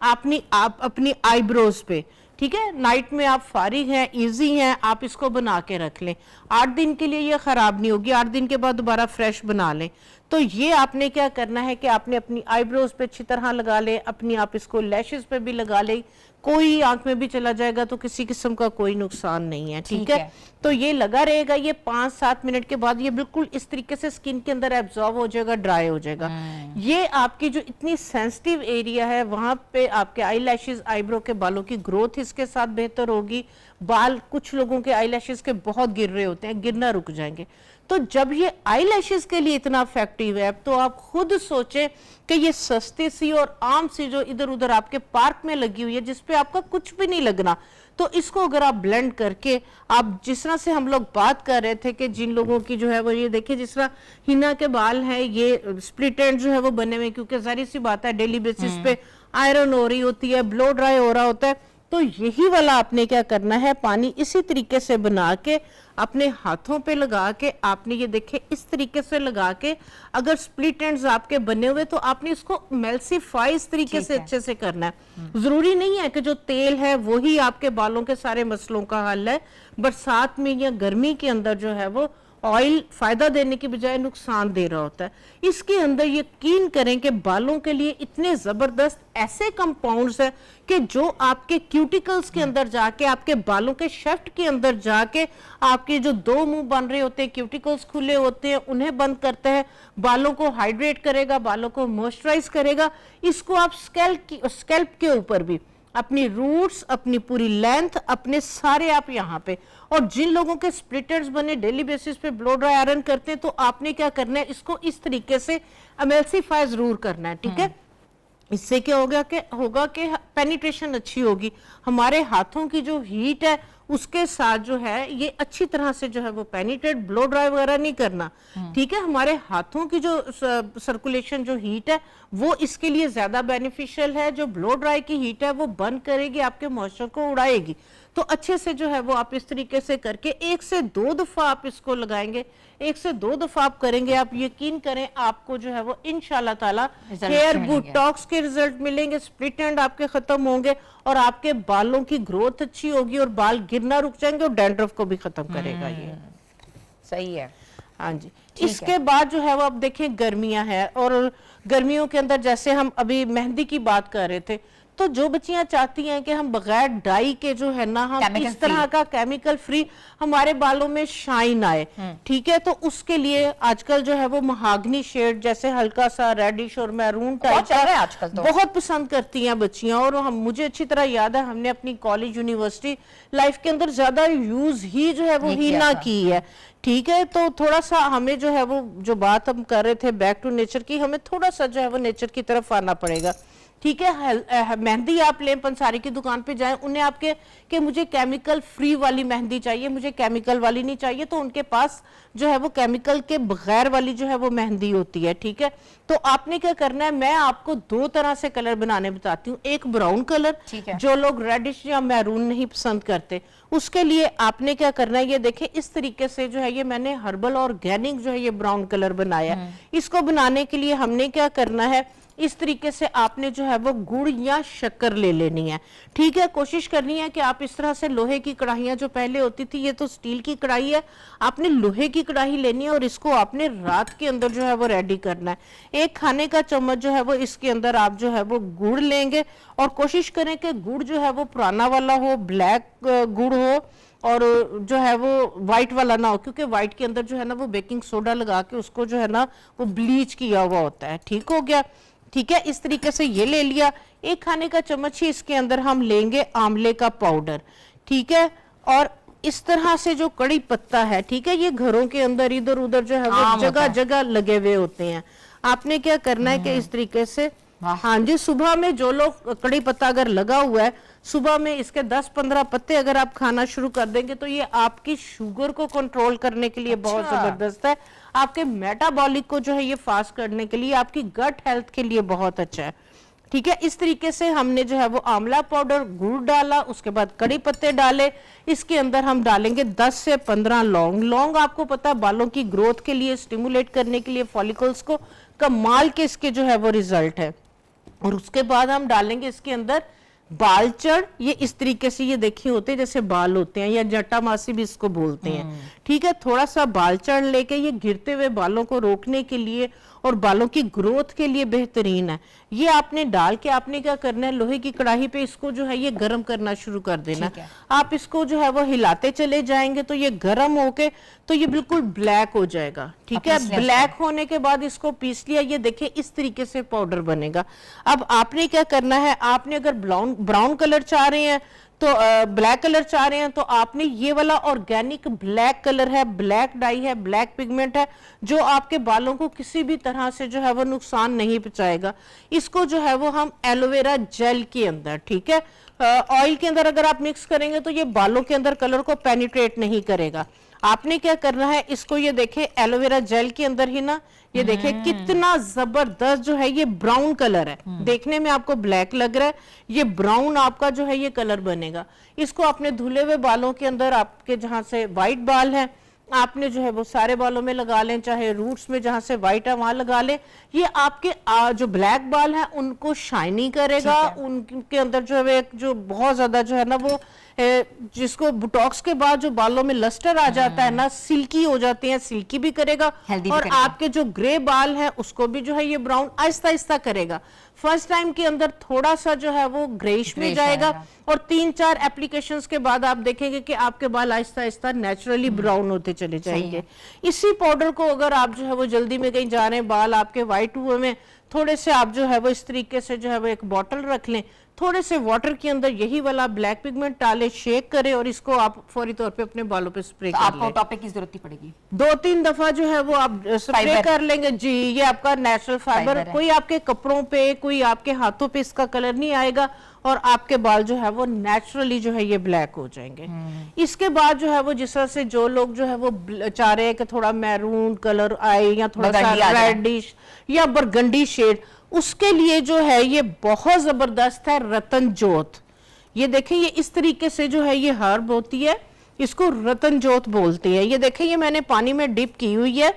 आप अपनी आईब्रोज पे, ठीक है, नाइट में आप फारिग हैं, इजी हैं, आप इसको बना के रख लें। 8 दिन के लिए ये खराब नहीं होगी, 8 दिन के बाद दोबारा फ्रेश बना लें। तो ये आपने क्या करना है कि आपने अपनी आईब्रोज पे अच्छी तरह लगा ले, अपनी आप इसको लैशेस पे भी लगा ले, कोई आंख में भी चला जाएगा तो किसी किस्म का कोई नुकसान नहीं है, ठीक है। तो ये लगा रहेगा, ये 5-7 मिनट के बाद ये बिल्कुल इस तरीके से स्किन के अंदर एब्जॉर्ब हो जाएगा, ड्राई हो जाएगा। ये आपकी जो इतनी सेंसिटिव एरिया है वहां पे आपके आई लैशेज, आईब्रो के बालों की ग्रोथ इसके साथ बेहतर होगी। बाल, कुछ लोगों के आई लैशेज के बहुत गिर रहे होते हैं, गिरना रुक जाएंगे। तो जब ये आई लैशेज के लिए इतना इफेक्टिव है, तो आप खुद सोचें कि ये सस्ती सी और आम सी जो इधर उधर आपके पार्क में लगी हुई है, जिसपे आपका कुछ भी नहीं लगना, तो इसको अगर आप ब्लेंड करके, आप जिस तरह से हम लोग बात कर रहे थे कि जिन लोगों की जो है वो, ये देखिए जिस तरह हिना के बाल हैं, ये स्प्लिट एंड जो है वो बने हुए, क्योंकि जाहिर सी बात है डेली बेसिस पे आयरन हो रही होती है, ब्लो ड्राई हो रहा होता है। तो यही वाला आपने क्या करना है, पानी इसी तरीके से बना के अपने हाथों पे लगा के, आपने ये देखे इस तरीके से लगा के, अगर स्प्लिट एंड्स आपके बने हुए तो आपने इसको मेल्सिफाई इस तरीके से अच्छे से करना है। जरूरी नहीं है कि जो तेल है वही आपके बालों के सारे मसलों का हल है। बरसात में या गर्मी के अंदर जो है वो ऑयल फायदा देने की बजाय नुकसान दे रहा होता है। इसके अंदर यकीन करें कि बालों के लिए इतने जबरदस्त ऐसे कंपाउंड्स हैं कि जो आपके क्यूटिकल्स के अंदर जाके, आपके बालों के शेफ्ट के अंदर जाके, आपके जो 2 मुंह बन रहे होते हैं, क्यूटिकल्स खुले होते हैं, उन्हें बंद करते हैं, बालों को हाइड्रेट करेगा, बालों को मॉइस्चराइज करेगा। इसको आप स्कैल्प के ऊपर भी, अपनी रूट्स, अपनी पूरी लेंथ, अपने सारे आप यहाँ पे, और जिन लोगों के स्प्लिटर्स बने डेली बेसिस पे ब्लो ड्राई आयरन करते हैं, तो आपने क्या करना है, इसको इस तरीके से एमल्सिफाई जरूर करना है, ठीक है। इससे क्या होगा कि पेनिट्रेशन अच्छी होगी, हमारे हाथों की जो हीट है उसके साथ जो है ये अच्छी तरह से जो है वो पेनिट्रेट, ब्लो ड्राई वगैरह नहीं करना, ठीक है। हमारे हाथों की जो सर्कुलेशन, जो हीट है, वो इसके लिए ज्यादा बेनिफिशियल है। जो ब्लो ड्राई की हीट है वो बंद करेगी, आपके मॉइस्चर को उड़ाएगी। तो अच्छे से जो है वो आप इस तरीके से करके 1 से 2 दफा आप इसको लगाएंगे, 1 से 2 दफा आप करेंगे, आप यकीन करें आपको जो है वो इंशाल्लाह ताला हेयर बोटॉक्स के रिजल्ट मिलेंगे, स्प्लिट एंड आपके खत्म होंगे और आपके बालों की ग्रोथ अच्छी होगी और बाल गिरना रुक जाएंगे और डैंड्रफ को भी खत्म करेगा। ये सही है। हाँ जी। इसके बाद जो है वो आप देखें, गर्मियां हैं, और गर्मियों के अंदर जैसे हम अभी मेहंदी की बात कर रहे थे, तो जो बच्चियां चाहती हैं कि हम बगैर डाई के जो है ना, हम इस तरह का केमिकल फ्री हमारे बालों में शाइन आए, ठीक है, तो उसके लिए आजकल जो है वो महागनी शेड, जैसे हल्का सा रेडिश और मैरून टाइप का आजकल तो बहुत पसंद करती हैं बच्चियां। और मुझे अच्छी तरह याद है, हमने अपनी कॉलेज यूनिवर्सिटी लाइफ के अंदर ज्यादा यूज ही जो है वो हीना की है, ठीक है। तो थोड़ा सा हमें जो है वो, जो बात हम कर रहे थे बैक टू नेचर की, हमें थोड़ा सा जो है वो नेचर की तरफ आना पड़ेगा, ठीक है। मेहंदी आप लें, पंसारी की दुकान पे जाएं, उन्हें आपके कि मुझे केमिकल फ्री वाली मेहंदी चाहिए, मुझे केमिकल वाली नहीं चाहिए, तो उनके पास जो है वो केमिकल के बगैर वाली जो है वो मेहंदी होती है, ठीक है। तो आपने क्या करना है, मैं आपको 2 तरह से कलर बनाने बताती हूँ। एक ब्राउन कलर, जो लोग रेडिश या मैरून नहीं पसंद करते, उसके लिए आपने क्या करना है, ये देखें इस तरीके से जो है ये मैंने हर्बल ऑर्गेनिक जो है ये ब्राउन कलर बनाया है। इसको बनाने के लिए हमने क्या करना है, इस तरीके से आपने जो है वो गुड़ या शक्कर ले लेनी है, ठीक है। कोशिश करनी है कि आप इस तरह से, लोहे की कढ़ाइयां जो पहले होती थी, ये तो स्टील की कढ़ाई है, आपने लोहे की कढ़ाई लेनी है और इसको आपने रात के अंदर जो है वो रेडी करना है। 1 खाने का चम्मच जो है वो इसके अंदर आप जो है वो गुड़ लेंगे, और कोशिश करें कि गुड़ जो है वो पुराना वाला हो, ब्लैक गुड़ हो, और जो है वो व्हाइट वाला ना हो, क्योंकि व्हाइट के अंदर जो है ना वो बेकिंग सोडा लगा के उसको जो है ना वो ब्लीच किया हुआ होता है, ठीक हो गया। ठीक है, इस तरीके से ये ले लिया। 1 खाने का चम्मच ही इसके अंदर हम लेंगे आंवले का पाउडर, ठीक है। और इस तरह से जो कड़ी पत्ता है, ठीक है, ये घरों के अंदर इधर उधर जो है वो जगह जगह लगे हुए होते हैं। आपने क्या करना है कि इस तरीके से, हाँ जी, सुबह में जो लोग कड़ी पत्ता अगर लगा हुआ है, सुबह में इसके 10-15 पत्ते अगर आप खाना शुरू कर देंगे तो ये आपकी शुगर को कंट्रोल करने के लिए बहुत जबरदस्त है। आपके मेटाबॉलिक को जो है ये फास्ट करने के लिए, आपकी गट हेल्थ के लिए बहुत अच्छा है, ठीक है। इस तरीके से हमने जो है वो आंवला पाउडर, गुड़ डाला, उसके बाद कड़ी पत्ते डाले। इसके अंदर हम डालेंगे 10 से 15 लौंग। लौंग आपको पता है बालों की ग्रोथ के लिए, स्टिमुलेट करने के लिए, फॉलिकल्स को कमाल के इसके जो है वो रिजल्ट है। और उसके बाद हम डालेंगे इसके अंदर बालचड़। ये इस तरीके से ये देखिए होते हैं जैसे बाल होते हैं, या जटामासी भी इसको बोलते हैं, ठीक है। थोड़ा सा बालचड़ लेके ये गिरते हुए बालों को रोकने के लिए और बालों की ग्रोथ के लिए बेहतरीन है। ये आपने डाल के आपने क्या करना है, लोहे की कढ़ाई पे इसको जो है ये गर्म करना शुरू कर देना। आप इसको जो है वो हिलाते चले जाएंगे तो ये गर्म होके तो ये बिल्कुल ब्लैक हो जाएगा, ठीक है। ब्लैक होने के बाद इसको पीस लिया, ये देखिए इस तरीके से पाउडर बनेगा। अब आपने क्या करना है, आपने अगर ब्राउन कलर चाह रहे हैं तो ब्लैक कलर चाह रहे हैं तो आपने ये वाला ऑर्गेनिक ब्लैक कलर है, ब्लैक डाई है, ब्लैक पिगमेंट है, जो आपके बालों को किसी भी तरह से जो है वो नुकसान नहीं पहुंचाएगा। इसको जो है वो हम एलोवेरा जेल के अंदर, ठीक है, ऑयल के अंदर अगर आप मिक्स करेंगे तो ये बालों के अंदर कलर को पेनिट्रेट नहीं करेगा। आपने क्या करना है, इसको ये देखें एलोवेरा जेल के अंदर ही ना, ये देखिए कितना जबरदस्त जो है ये ब्राउन कलर है। देखने में आपको ब्लैक लग रहा है, ये ब्राउन आपका जो है ये कलर बनेगा। इसको अपने धुले हुए बालों के अंदर, आपके जहां से व्हाइट बाल है, आपने जो है वो सारे बालों में लगा लें, चाहे रूट्स में जहां से व्हाइट है वहां लगा लें। ये आपके जो ब्लैक बाल है उनको शाइनी करेगा, उनके अंदर जो है जो बहुत ज्यादा जो है ना वो जिसको बुटॉक्स के बाद जो बालों में लस्टर आ जाता है ना, सिल्की हो जाते हैं, सिल्की भी करेगा। और आपके जो ग्रे बाल हैं उसको भी जो है ये ब्राउन आहिस्ता आहिस्ता करेगा। फर्स्ट टाइम के अंदर थोड़ा सा जो है वो ग्रेइश में जाएगा और 3-4 एप्लीकेशंस के बाद आप देखेंगे कि आपके बाल आहिस्ता आहिस्ता नेचुरली ब्राउन होते चले जाएंगे। इसी पाउडर को अगर आप जो है वो जल्दी में कहीं जा रहे हैं, बाल आपके व्हाइट हुए में, थोड़े से आप जो है वो इस तरीके से जो है वो एक बॉटल रख लें, थोड़े से वाटर के अंदर यही वाला ब्लैक पिगमेंट डालें, शेक करें और इसको आप फौरी तौर पे अपने बालों पे स्प्रे कर लें। आपको टॉपिक की जरूरत ही पड़ेगी, 2-3 दफा जो है वो आप स्प्रे कर लेंगे जी। ये आपका नेचुरल फाइबर, कोई आपके कपड़ों पे, कोई आपके हाथों पे इसका कलर नहीं आएगा और आपके बाल जो है वो नेचुरली जो है ये ब्लैक हो जाएंगे। इसके बाद जो है वो जिस तरह से जो लोग जो है वो चाह रहे हैं कि थोड़ा मैरून कलर आए या थोड़ा सा रेडिश या बरगंडी शेड, उसके लिए जो है ये बहुत जबरदस्त है रतन जोत। ये देखें ये इस तरीके से जो है ये हर्ब होती है, इसको रतन जोत बोलते हैं। ये देखें ये मैंने पानी में डिप की हुई है,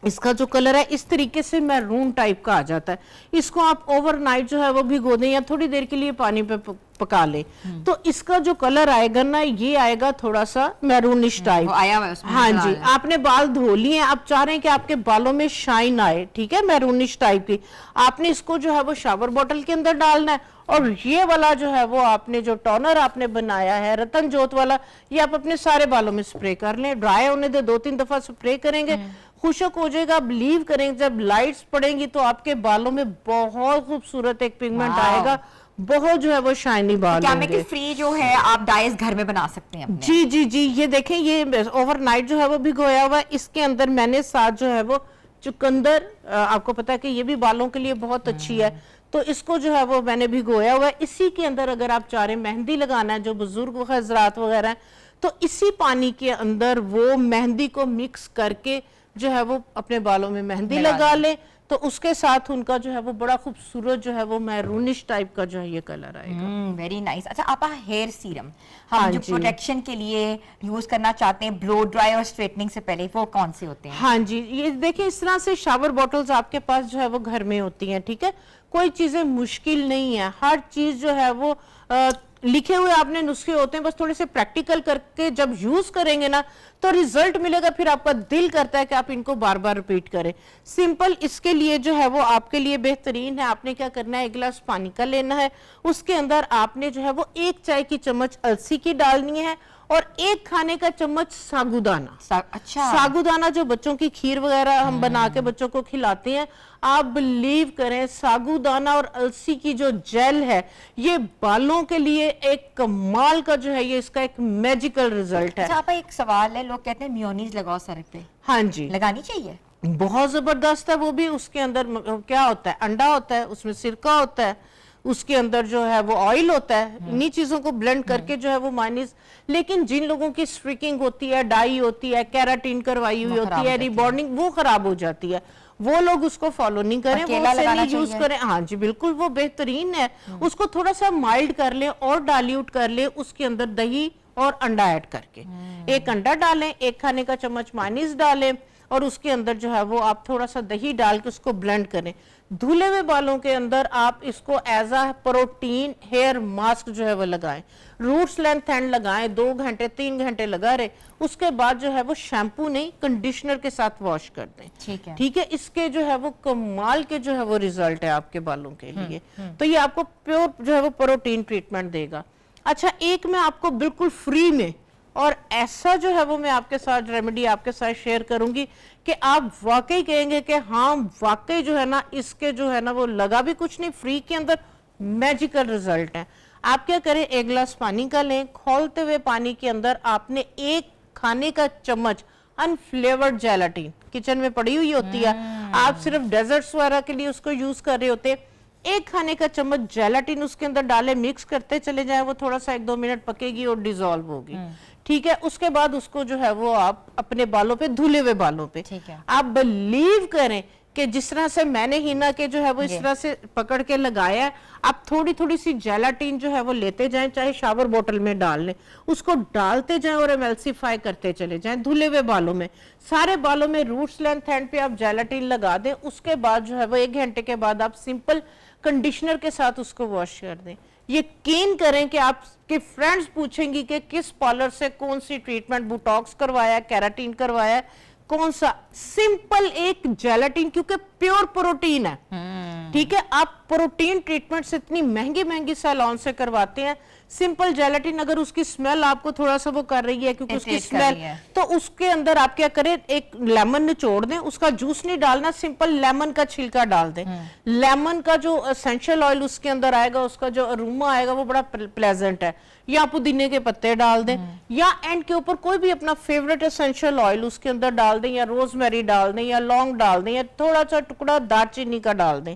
इसका जो कलर है इस तरीके से मैरून टाइप का आ जाता है। इसको आप ओवरनाइट जो है वो भिगो दें या थोड़ी देर के लिए पानी पे पका ले, तो इसका जो कलर आएगा ना ये आएगा थोड़ा सा मैरूनिश टाइप आया हुआ है उसमें। हाँ जी, आपने बाल धो लिए, आप चाह रहे हैं कि आपके बालों में शाइन आए, ठीक है, मैरूनिश टाइप की, आपने इसको जो है वो शावर बॉटल के अंदर डालना है। और ये वाला जो है वो आपने जो टोनर आपने बनाया है रतन जोत वाला, ये आप अपने सारे बालों में स्प्रे कर लें, ड्राई होने दे, 2-3 दफा स्प्रे करेंगे, खुशक हो जाएगा। बिलीव करेंगे जब लाइट्स पड़ेंगी तो आपके बालों में बहुत खूबसूरत एक पिगमेंट आएगा, बहुत जो है वो शाइनी बाल होंगे। केमिकल फ्री जो है आप डाइज घर में बना सकते हैं अपने। जी जी जी, ये देखें ये ओवरनाइट जो है वो भिगोया हुआ है, इसके अंदर मैंने साथ जो है वो चुकंदर, आपको पता है कि ये भी बालों के लिए बहुत अच्छी है, तो इसको जो है वो मैंने भिगोया हुआ है। इसी के अंदर अगर आप चाह रहे हैं मेहंदी लगाना है, जो बुजुर्ग हजरात वगैरह हैं, तो इसी पानी के अंदर वो मेहंदी को मिक्स करके जो है वो अपने बालों में मेहंदी लगा ले, तो उसके साथ उनका जो है वो बड़ा खूबसूरत जो है वो मैरूनिश टाइप का जो है ये कलर आएगा। Very nice. अच्छा आपा हेयर सीरम हम जो प्रोटेक्शन के लिए यूज करना चाहते हैं ब्लो ड्राई और स्ट्रेटनिंग से पहले, वो कौन से होते हैं? हाँ जी, ये देखिए इस तरह से शावर बॉटल्स आपके पास जो है वो घर में होती हैं, ठीक है, कोई चीजें मुश्किल नहीं है, हर चीज जो है वो लिखे हुए आपने नुस्खे होते हैं, बस थोड़े से प्रैक्टिकल करके जब यूज करेंगे ना तो रिजल्ट मिलेगा, फिर आपका दिल करता है कि आप इनको बार बार रिपीट करें। सिंपल इसके लिए जो है वो आपके लिए बेहतरीन है। आपने क्या करना है, 1 गिलास पानी का लेना है, उसके अंदर आपने जो है वो 1 चाय की चम्मच अलसी की डालनी है और 1 खाने का चम्मच साबूदाना। अच्छा, साबूदाना जो बच्चों की खीर वगैरह हम बना के बच्चों को खिलाते हैं, आप बिलीव करें साबूदाना और अलसी की जो जेल है ये बालों के लिए एक कमाल का जो है, ये इसका एक मैजिकल रिजल्ट है। अच्छा आपा एक सवाल है, लोग कहते हैं मेयोनीज लगाओ सर पे, हाँ जी, लगानी चाहिए? बहुत जबरदस्त है वो भी। उसके अंदर क्या होता है, अंडा होता है, उसमें सिरका होता है, उसके अंदर जो है वो ऑयल होता है। इन्हीं चीजों को ब्लेंड करके जो है वो माइनीज। लेकिन जिन लोगों की स्ट्रिकिंग होती है, डाई होती है, केराटिन करवाई हुई होती है, रिबॉन्डिंग, वो खराब हो जाती है, वो लोग उसको फॉलो नहीं करें, वो उसे नहीं यूज करें। हाँ जी बिल्कुल, वो बेहतरीन है। उसको थोड़ा सा माइल्ड कर ले और डाइल्यूट कर ले, उसके अंदर दही और अंडा ऐड करके, 1 अंडा डालें, 1 खाने का चम्मच माइनीज डालें, और उसके अंदर जो है वो आप थोड़ा सा दही डाल के उसको ब्लेंड करें। धुले हुए बालों के अंदर आप इसको as a protein hair mask जो है वो लगाएं, रूट्स लेंथ एंड लगाएं, 2 घंटे 3 घंटे लगा रहे, उसके बाद जो है वो शैम्पू नहीं कंडीशनर के साथ वॉश कर दें। ठीक है, इसके जो है वो कमाल के जो है वो रिजल्ट है आपके बालों के लिए। तो ये आपको प्योर जो है वो प्रोटीन ट्रीटमेंट देगा। अच्छा, एक मैं आपको बिल्कुल फ्री में और ऐसा जो है वो मैं आपके साथ रेमेडी आपके साथ शेयर करूंगी कि आप वाकई कहेंगे कि हाँ वाकई जो है ना, इसके जो है ना वो लगा भी कुछ नहीं, फ्री के अंदर मैजिकल रिजल्ट है। आप क्या करें, 1 गिलास पानी का लें, खौलते हुए पानी के अंदर आपने 1 खाने का चम्मच अनफ्लेवर्ड जेलाटिन, किचन में पड़ी हुई होती है, आप सिर्फ डेजर्ट्स वगैरह के लिए उसको यूज कर रहे होते, 1 खाने का चम्मच जेलाटिन उसके अंदर डालें, मिक्स करते चले जाएं, वो थोड़ा सा 1-2 मिनट पकेगी और डिसॉल्व होगी। ठीक है, उसके बाद उसको जो है वो आप अपने बालों पे, धुले हुए बालों पे, आप बिलीव करें कि जिस तरह से मैंने हिना के जो है वो इस तरह से पकड़ के लगाया है, आप थोड़ी थोड़ी सी जेलाटिन जो है वो लेते जाएं, चाहे शावर बोतल में डाल लें, उसको डालते जाएं और एमल्सिफाई करते चले जाएं धुले हुए बालों में। सारे बालों में रूट्स लेंथ एंड पे आप जेलाटिन लगा दें, उसके बाद जो है वो 1 घंटे के बाद आप सिंपल कंडीशनर के साथ उसको वॉश कर दें। यकीन करें कि आपके फ्रेंड्स पूछेंगी कि किस पार्लर से कौन सी ट्रीटमेंट, बुटॉक्स करवाया, केराटिन करवाया, कौन सा, सिंपल एक जेलाटिन, क्योंकि प्योर प्रोटीन है। ठीक है, आप प्रोटीन ट्रीटमेंट से इतनी महंगी महंगी सैलून से करवाते हैं, सिंपल जेलाटिन अगर उसकी स्मेल आपको थोड़ा सा वो कर रही है, क्योंकि उसकी स्मेल, तो उसके अंदर आप क्या करें, एक लेमन निचोड़ दें, उसका जूस नहीं डालना, सिंपल लेमन का छिलका डाल दें। लेमन का जो एसेंशियल ऑयल उसके अंदर आएगा, उसका जो अरोमा आएगा वो बड़ा प्लेजेंट है, या पुदीने के पत्ते डाल दें, या एंड के ऊपर कोई भी अपना फेवरेट एसेंशियल ऑयल उसके अंदर डाल दें, या रोजमेरी डाल दें, या लौंग डाल दें, या थोड़ा सा टुकड़ा दालचीनी का डाल दें।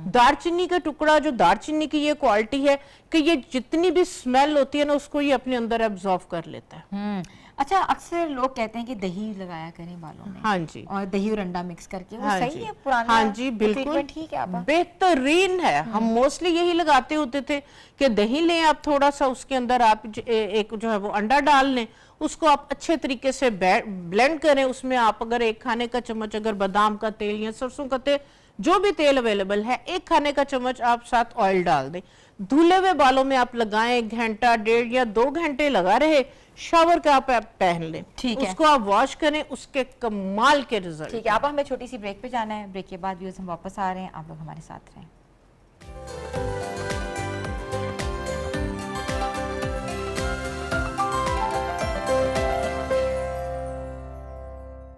दालचीनी का टुकड़ा, जो दालचीनी की ये क्वालिटी है कि ये जितनी भी स्मेल होती है ना उसको ये अपने अंदर एब्जॉर्ब कर लेता है। अच्छा, अक्सर लोग कहते हैं कि दही लगाया करें बालों में। हाँ जी, और दही और अंडा मिक्स करके, वो हाँ सही जी, है? पुराना हाँ जी बिल्कुल ठीक है, बेहतरीन है। हम मोस्टली यही लगाते होते थे कि दही लें आप, थोड़ा सा उसके अंदर आप एक जो है वो अंडा डाल लें, उसको आप अच्छे तरीके से ब्लेंड करें, उसमें आप अगर 1 खाने का चम्मच अगर बादाम का तेल या सरसों का तेल, जो भी तेल अवेलेबल है, 1 खाने का चम्मच आप साथ ऑयल डाल दें, धुले हुए बालों में आप लगाएं, 1 घंटा 1.5 या 2 घंटे लगा रहे, शावर का आप पहन लें, ठीक है, उसको आप वॉश करें, उसके कमाल के रिजल्ट। ठीक है, आप हमें छोटी सी ब्रेक पे जाना है, ब्रेक के बाद व्यूअर्स हम वापस आ रहे हैं, आप लोग हमारे साथ रहें।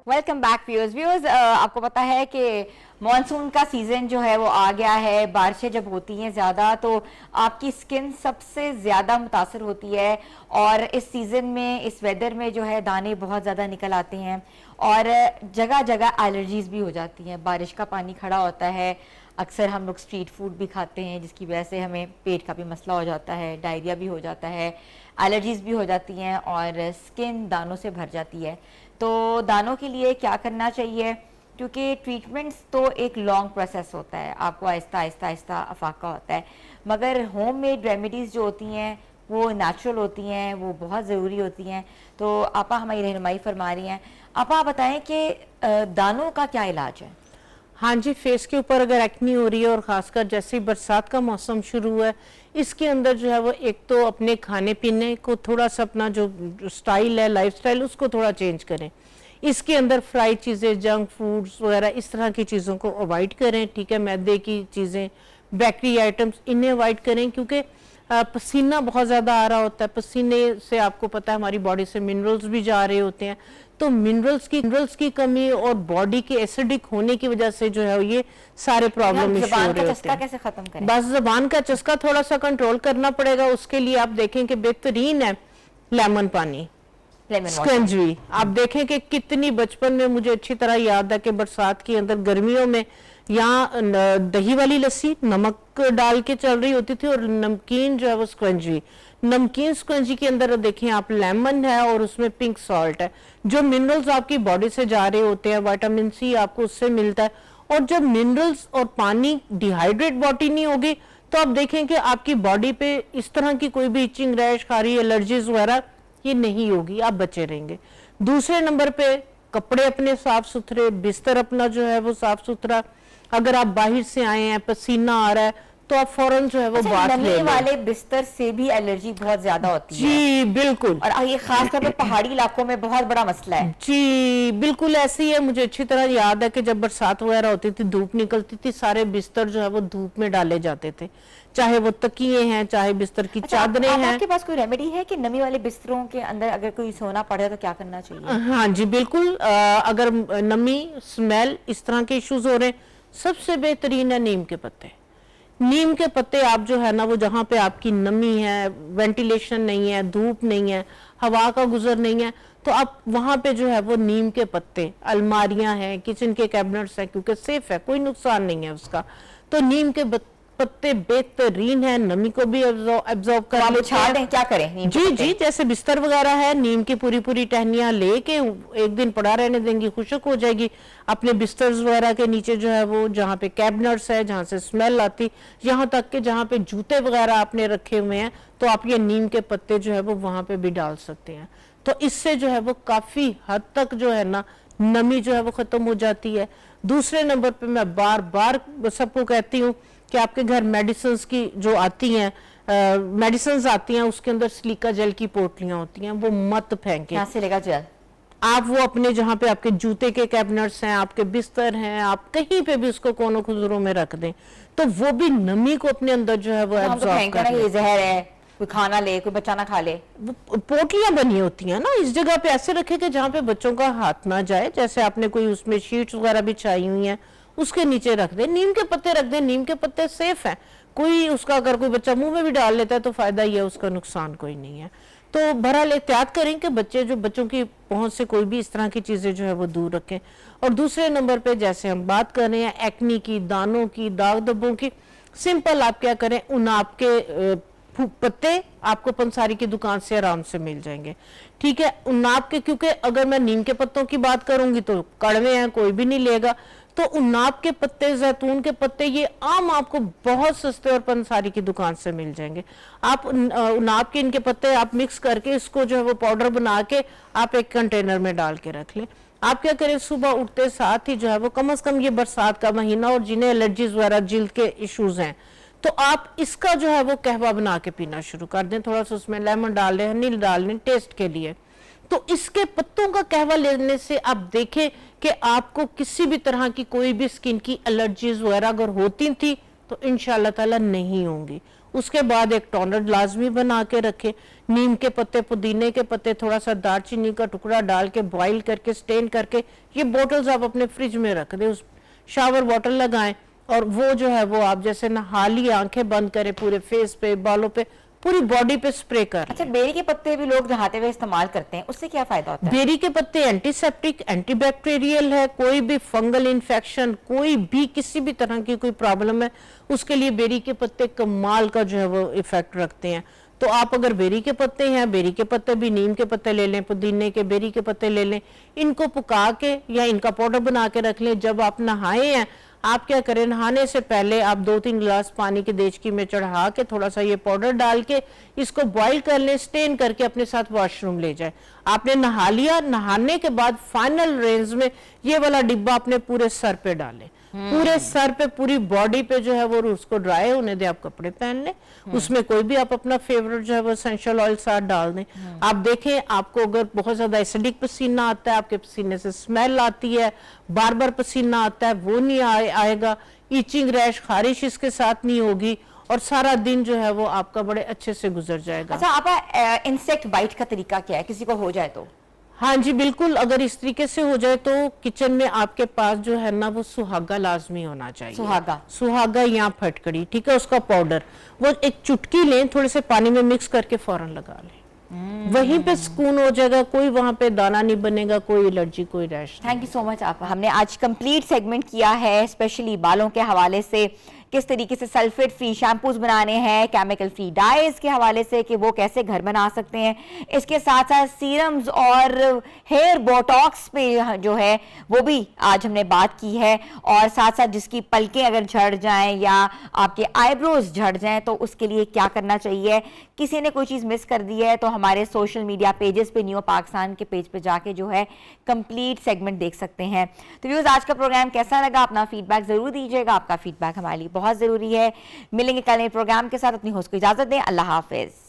Welcome back viewers. आपको पता है कि मॉनसून का सीजन जो है वो आ गया है, बारिशें जब होती हैं ज़्यादा तो आपकी स्किन सबसे ज़्यादा मुतासर होती है, और इस सीज़न में, इस वेदर में जो है दाने बहुत ज़्यादा निकल आते हैं और जगह जगह एलर्जीज़ भी हो जाती हैं। बारिश का पानी खड़ा होता है, अक्सर हम लोग स्ट्रीट फूड भी खाते हैं जिसकी वजह से हमें पेट का भी मसला हो जाता है, डायरिया भी हो जाता है, एलर्जीज़ भी हो जाती हैं और स्किन दानों से भर जाती है। तो दानों के लिए क्या करना चाहिए, क्योंकि ट्रीटमेंट्स तो एक लॉन्ग प्रोसेस होता है, आपको आहिस्ता आहिस्ता आहिस्ता अफाका होता है, मगर होममेड रेमेडीज़ जो होती हैं वो नेचुरल होती हैं, वो बहुत ज़रूरी होती हैं। तो आपा हमारी रहनुमाई फरमा रही हैं। आपा बताएं कि दानों का क्या इलाज है? हाँ जी, फेस के ऊपर अगर एक्नी हो रही है और खासकर जैसे ही बरसात का मौसम शुरू हुआ है, इसके अंदर जो है वो एक तो अपने खाने पीने को थोड़ा सा, अपना जो स्टाइल है, लाइफस्टाइल, उसको थोड़ा चेंज करें। इसके अंदर फ्राई चीज़ें, जंक फूड्स वगैरह इस तरह की चीज़ों को अवॉइड करें। ठीक है, मैदे की चीज़ें, बेकरी आइटम्स, इन्हें अवॉइड करें, क्योंकि पसीना बहुत ज्यादा आ रहा होता है, पसीने से आपको पता है हमारी बॉडी से मिनरल्स भी जा रहे होते हैं, तो मिनरल्स की कमी और बॉडी के एसिडिक होने की वजह से जो है ये सारे प्रॉब्लम इशू हो जुबान रहे का होते चस्का हैं। कैसे खत्म करें? बस जबान का चस्का थोड़ा सा कंट्रोल करना पड़ेगा, उसके लिए आप देखें कि बेहतरीन है लेमन पानी, लेमन वाटर। स्कंजवी। आप देखें कि कितनी, बचपन में मुझे अच्छी तरह याद है कि बरसात के अंदर गर्मियों में यहाँ दही वाली लस्सी नमक डाल के चल रही होती थी, और नमकीन जो है वो स्कंजी, नमकीन स्कंजी के अंदर देखें आप लेमन है और उसमें पिंक सॉल्ट है, जो मिनरल्स आपकी बॉडी से जा रहे होते हैं, विटामिन सी आपको उससे मिलता है। और जब मिनरल्स और पानी डिहाइड्रेट बॉडी नहीं होगी तो आप देखें कि आपकी बॉडी पे इस तरह की कोई भी इचिंग, रैश, खारी, एलर्जीज वगैरह ये नहीं होगी, आप बचे रहेंगे। दूसरे नंबर पे कपड़े अपने साफ सुथरे, बिस्तर अपना जो है वो साफ सुथरा। अगर आप बाहर से आए हैं, पसीना आ रहा है, तो आप फौरन जो है वो बात नमी ले लें। वाले बिस्तर से भी एलर्जी बहुत ज्यादा होती है, जी बिल्कुल, और ये खास तौर पे पहाड़ी इलाकों में बहुत बड़ा मसला है। जी बिल्कुल ऐसे ही है। मुझे अच्छी तरह याद है कि जब बरसात वगैरह होती थी, धूप निकलती थी, सारे बिस्तर जो है वो धूप में डाले जाते थे, चाहे वो तकिए हैं, चाहे बिस्तर की चादरें हैं। आपके पास कोई रेमेडी है कि नमी वाले बिस्तरों के अंदर अगर कोई सोना पड़े तो क्या करना चाहिए? हाँ जी बिल्कुल, अगर नमी, स्मेल, इस तरह के इश्यूज हो रहे हैं, सबसे बेहतरीन है नीम के पत्ते। नीम के पत्ते आप जो है ना वो जहाँ पे आपकी नमी है, वेंटिलेशन नहीं है, धूप नहीं है, हवा का गुजर नहीं है, तो आप वहां पे जो है वो नीम के पत्ते, अलमारियां हैं, किचन के कैबिनेट्स हैं, क्योंकि सेफ है, कोई नुकसान नहीं है उसका, तो नीम के पत्ते बेहतरीन है, नमी को भी एब्जॉर्ब कर आप लेते उछाल हैं। दें, क्या करें नीम के जी पत्ते? जी, जैसे बिस्तर वगैरह है, नीम की पूरी पूरी टहनियां लेके एक दिन पड़ा रहने देंगी, खुशक हो जाएगी। अपने बिस्तर वगैरह के नीचे जो है वो, जहाँ पे कैबिनेट्स है, जहाँ से स्मेल आती, यहाँ तक कि जहाँ पे जूते वगैरह आपने रखे हुए हैं, तो आप ये नीम के पत्ते जो है वो वहां पे भी डाल सकते हैं। तो इससे जो है वो काफी हद तक जो है ना नमी जो है वो खत्म हो जाती है। दूसरे नंबर पे मैं बार बार सबको कहती हूँ कि आपके घर मेडिसिन की जो आती हैं, मेडिसिन आती हैं, उसके अंदर सिलिका जेल की पोटलियां होती हैं, वो मत फेंकें। यहाँ से लेगा जेल, आप वो अपने जहाँ पे आपके जूते के कैबिनेट्स हैं, आपके बिस्तर हैं, आप कहीं पे भी उसको कोनों खुजरों में रख दें, तो वो भी नमी को अपने अंदर जो है वो हम तो एब्जॉर्ब फेंकते हैं कर ना, ले। ये जहर है, कोई खाना ले, कोई बच्चा ना खा ले। पोटलियां बनी होती हैं ना, इस जगह पे ऐसे रखे कि जहाँ पे बच्चों का हाथ ना जाए, जैसे आपने कोई उसमें शीट्स वगैरह बिछाई हुई हैं, उसके नीचे रख दे, नीम के पत्ते रख दे, नीम के पत्ते सेफ हैं, कोई उसका अगर कोई बच्चा मुंह में भी डाल लेता है तो फायदा ही है, उसका नुकसान कोई नहीं है। तो बहरहाल एहतियात करें कि बच्चों की पहुंच से कोई भी इस तरह की चीजें जो है वो दूर रखें। और दूसरे नंबर पे जैसे हम बात कर रहे हैं एक्नी की, दानों की, दाग धब्बों की, सिंपल आप क्या करें, उन आपके पत्ते आपको पंसारी की दुकान से आराम से मिल जाएंगे, ठीक है। उन्नाब के, क्योंकि अगर मैं नीम के पत्तों की बात करूंगी तो कड़वे हैं, कोई भी नहीं लेगा, तो उन्नाब के पत्ते, जैतून के पत्ते, ये आम आपको बहुत सस्ते और पंसारी की दुकान से मिल जाएंगे। आप उन्नाब के इनके पत्ते आप मिक्स करके इसको जो है वो पाउडर बना के आप एक कंटेनर में डाल के रख लें। आप क्या करें, सुबह उठते साथ ही जो है वो, कम से कम ये बरसात का महीना और जिन्हें एलर्जीज वगैरह, जिल्द के इश्यूज हैं, तो आप इसका जो है वो कहवा बना के पीना शुरू कर दें, थोड़ा सा उसमें लेमन डाल लें, हनी डाल लें टेस्ट के लिए। तो इसके पत्तों का कहवा लेने से आप देखें कि आपको किसी भी तरह की कोई भी स्किन की एलर्जीज वगैरह अगर होती थी तो इंशाल्लाह ताला नहीं होंगी। उसके बाद एक टोनर लाजमी बना के रखें, नीम के पत्ते, पुदीने के पत्ते, थोड़ा सा दालचीनी का टुकड़ा डाल के बॉईल करके, स्टेन करके, ये बोतल्स आप अपने फ्रिज में रख दें, उस शावर बॉटल लगाएं, और वो जो है वो आप जैसे नहा लिए, आंखें बंद करें, पूरे फेस पे, बालों पे, पूरी बॉडी पे स्प्रे कर। अच्छा, बेरी के पत्ते भी लोग नहाते हुए इस्तेमाल करते हैं, उससे क्या फायदा होता है? बेरी के पत्ते एंटीसेप्टिक, एंटीबैक्टीरियल है, कोई भी फंगल इन्फेक्शन, कोई भी किसी भी तरह की कोई प्रॉब्लम है, उसके लिए बेरी के पत्ते कमाल का जो है वो इफेक्ट रखते हैं। तो आप अगर बेरी के पत्ते हैं, बेरी के पत्ते भी, नीम के पत्ते ले लें, पुदीने के, बेरी के पत्ते ले लें, इनको पका के या इनका पाउडर बना के रख लें। जब आप नहाए हैं, आप क्या करें, नहाने से पहले आप 2-3 गिलास पानी की देचकी में चढ़ा के थोड़ा सा ये पाउडर डाल के इसको बॉईल कर लें, स्टेन करके अपने साथ वॉशरूम ले जाए। आपने नहा लिया, नहाने के बाद फाइनल रेंज में ये वाला डिब्बा अपने पूरे सर पे डालें, पूरे सर पे, पूरी बॉडी पे जो है वो उसको ड्राई होने दे, आप कपड़े पहन लें, उसमें कोई भी आप अपना फेवरेट जो है वो एसेंशियल ऑयल साथ डाल दें। आप देखें, आपको अगर बहुत ज्यादा एसिडिक पसीना आता है, आपके पसीने से स्मेल आती है, बार बार पसीना आता है, वो नहीं आएगा, ईचिंग, रैश, खारिश इसके साथ नहीं होगी, और सारा दिन जो है वो आपका बड़े अच्छे से गुजर जाएगा। अच्छा, आपका इंसेक्ट बाइट का तरीका क्या है, किसी को हो जाए तो? हाँ जी बिल्कुल, अगर इस तरीके से हो जाए तो किचन में आपके पास जो है ना वो सुहागा लाजमी होना चाहिए। सुहागा या फटकड़ी, ठीक है, उसका पाउडर वो एक चुटकी लें, थोड़े से पानी में मिक्स करके फौरन लगा लें, वहीं पे सुकून हो जाएगा, कोई वहां पे दाना नहीं बनेगा, कोई एलर्जी, कोई rash. Thank you so much. आप हमने आज कंप्लीट सेगमेंट किया है स्पेशली बालों के हवाले से, किस तरीके से सल्फेट फ्री शैम्पूज बनाने हैं, केमिकल फ्री डाइज के हवाले से कि वो कैसे घर बना सकते हैं, इसके साथ साथ सीरम्स और हेयर बोटॉक्स पे जो है वो भी आज हमने बात की है, और साथ साथ जिसकी पलकें अगर झड़ जाएं या आपके आईब्रोज झड़ जाएं तो उसके लिए क्या करना चाहिए। किसी ने कोई चीज़ मिस कर दी है तो हमारे सोशल मीडिया पेजेस पे, न्यू पाकिस्तान के पेज पे जाके जो है कंप्लीट सेगमेंट देख सकते हैं। तो व्यूअर्स, आज का प्रोग्राम कैसा लगा, अपना फीडबैक जरूर दीजिएगा, आपका फीडबैक हमारे लिए बहुत ज़रूरी है। मिलेंगे कल नए प्रोग्राम के साथ, अपनी होस्ट को इजाज़त दें, अल्लाह हाफिज़।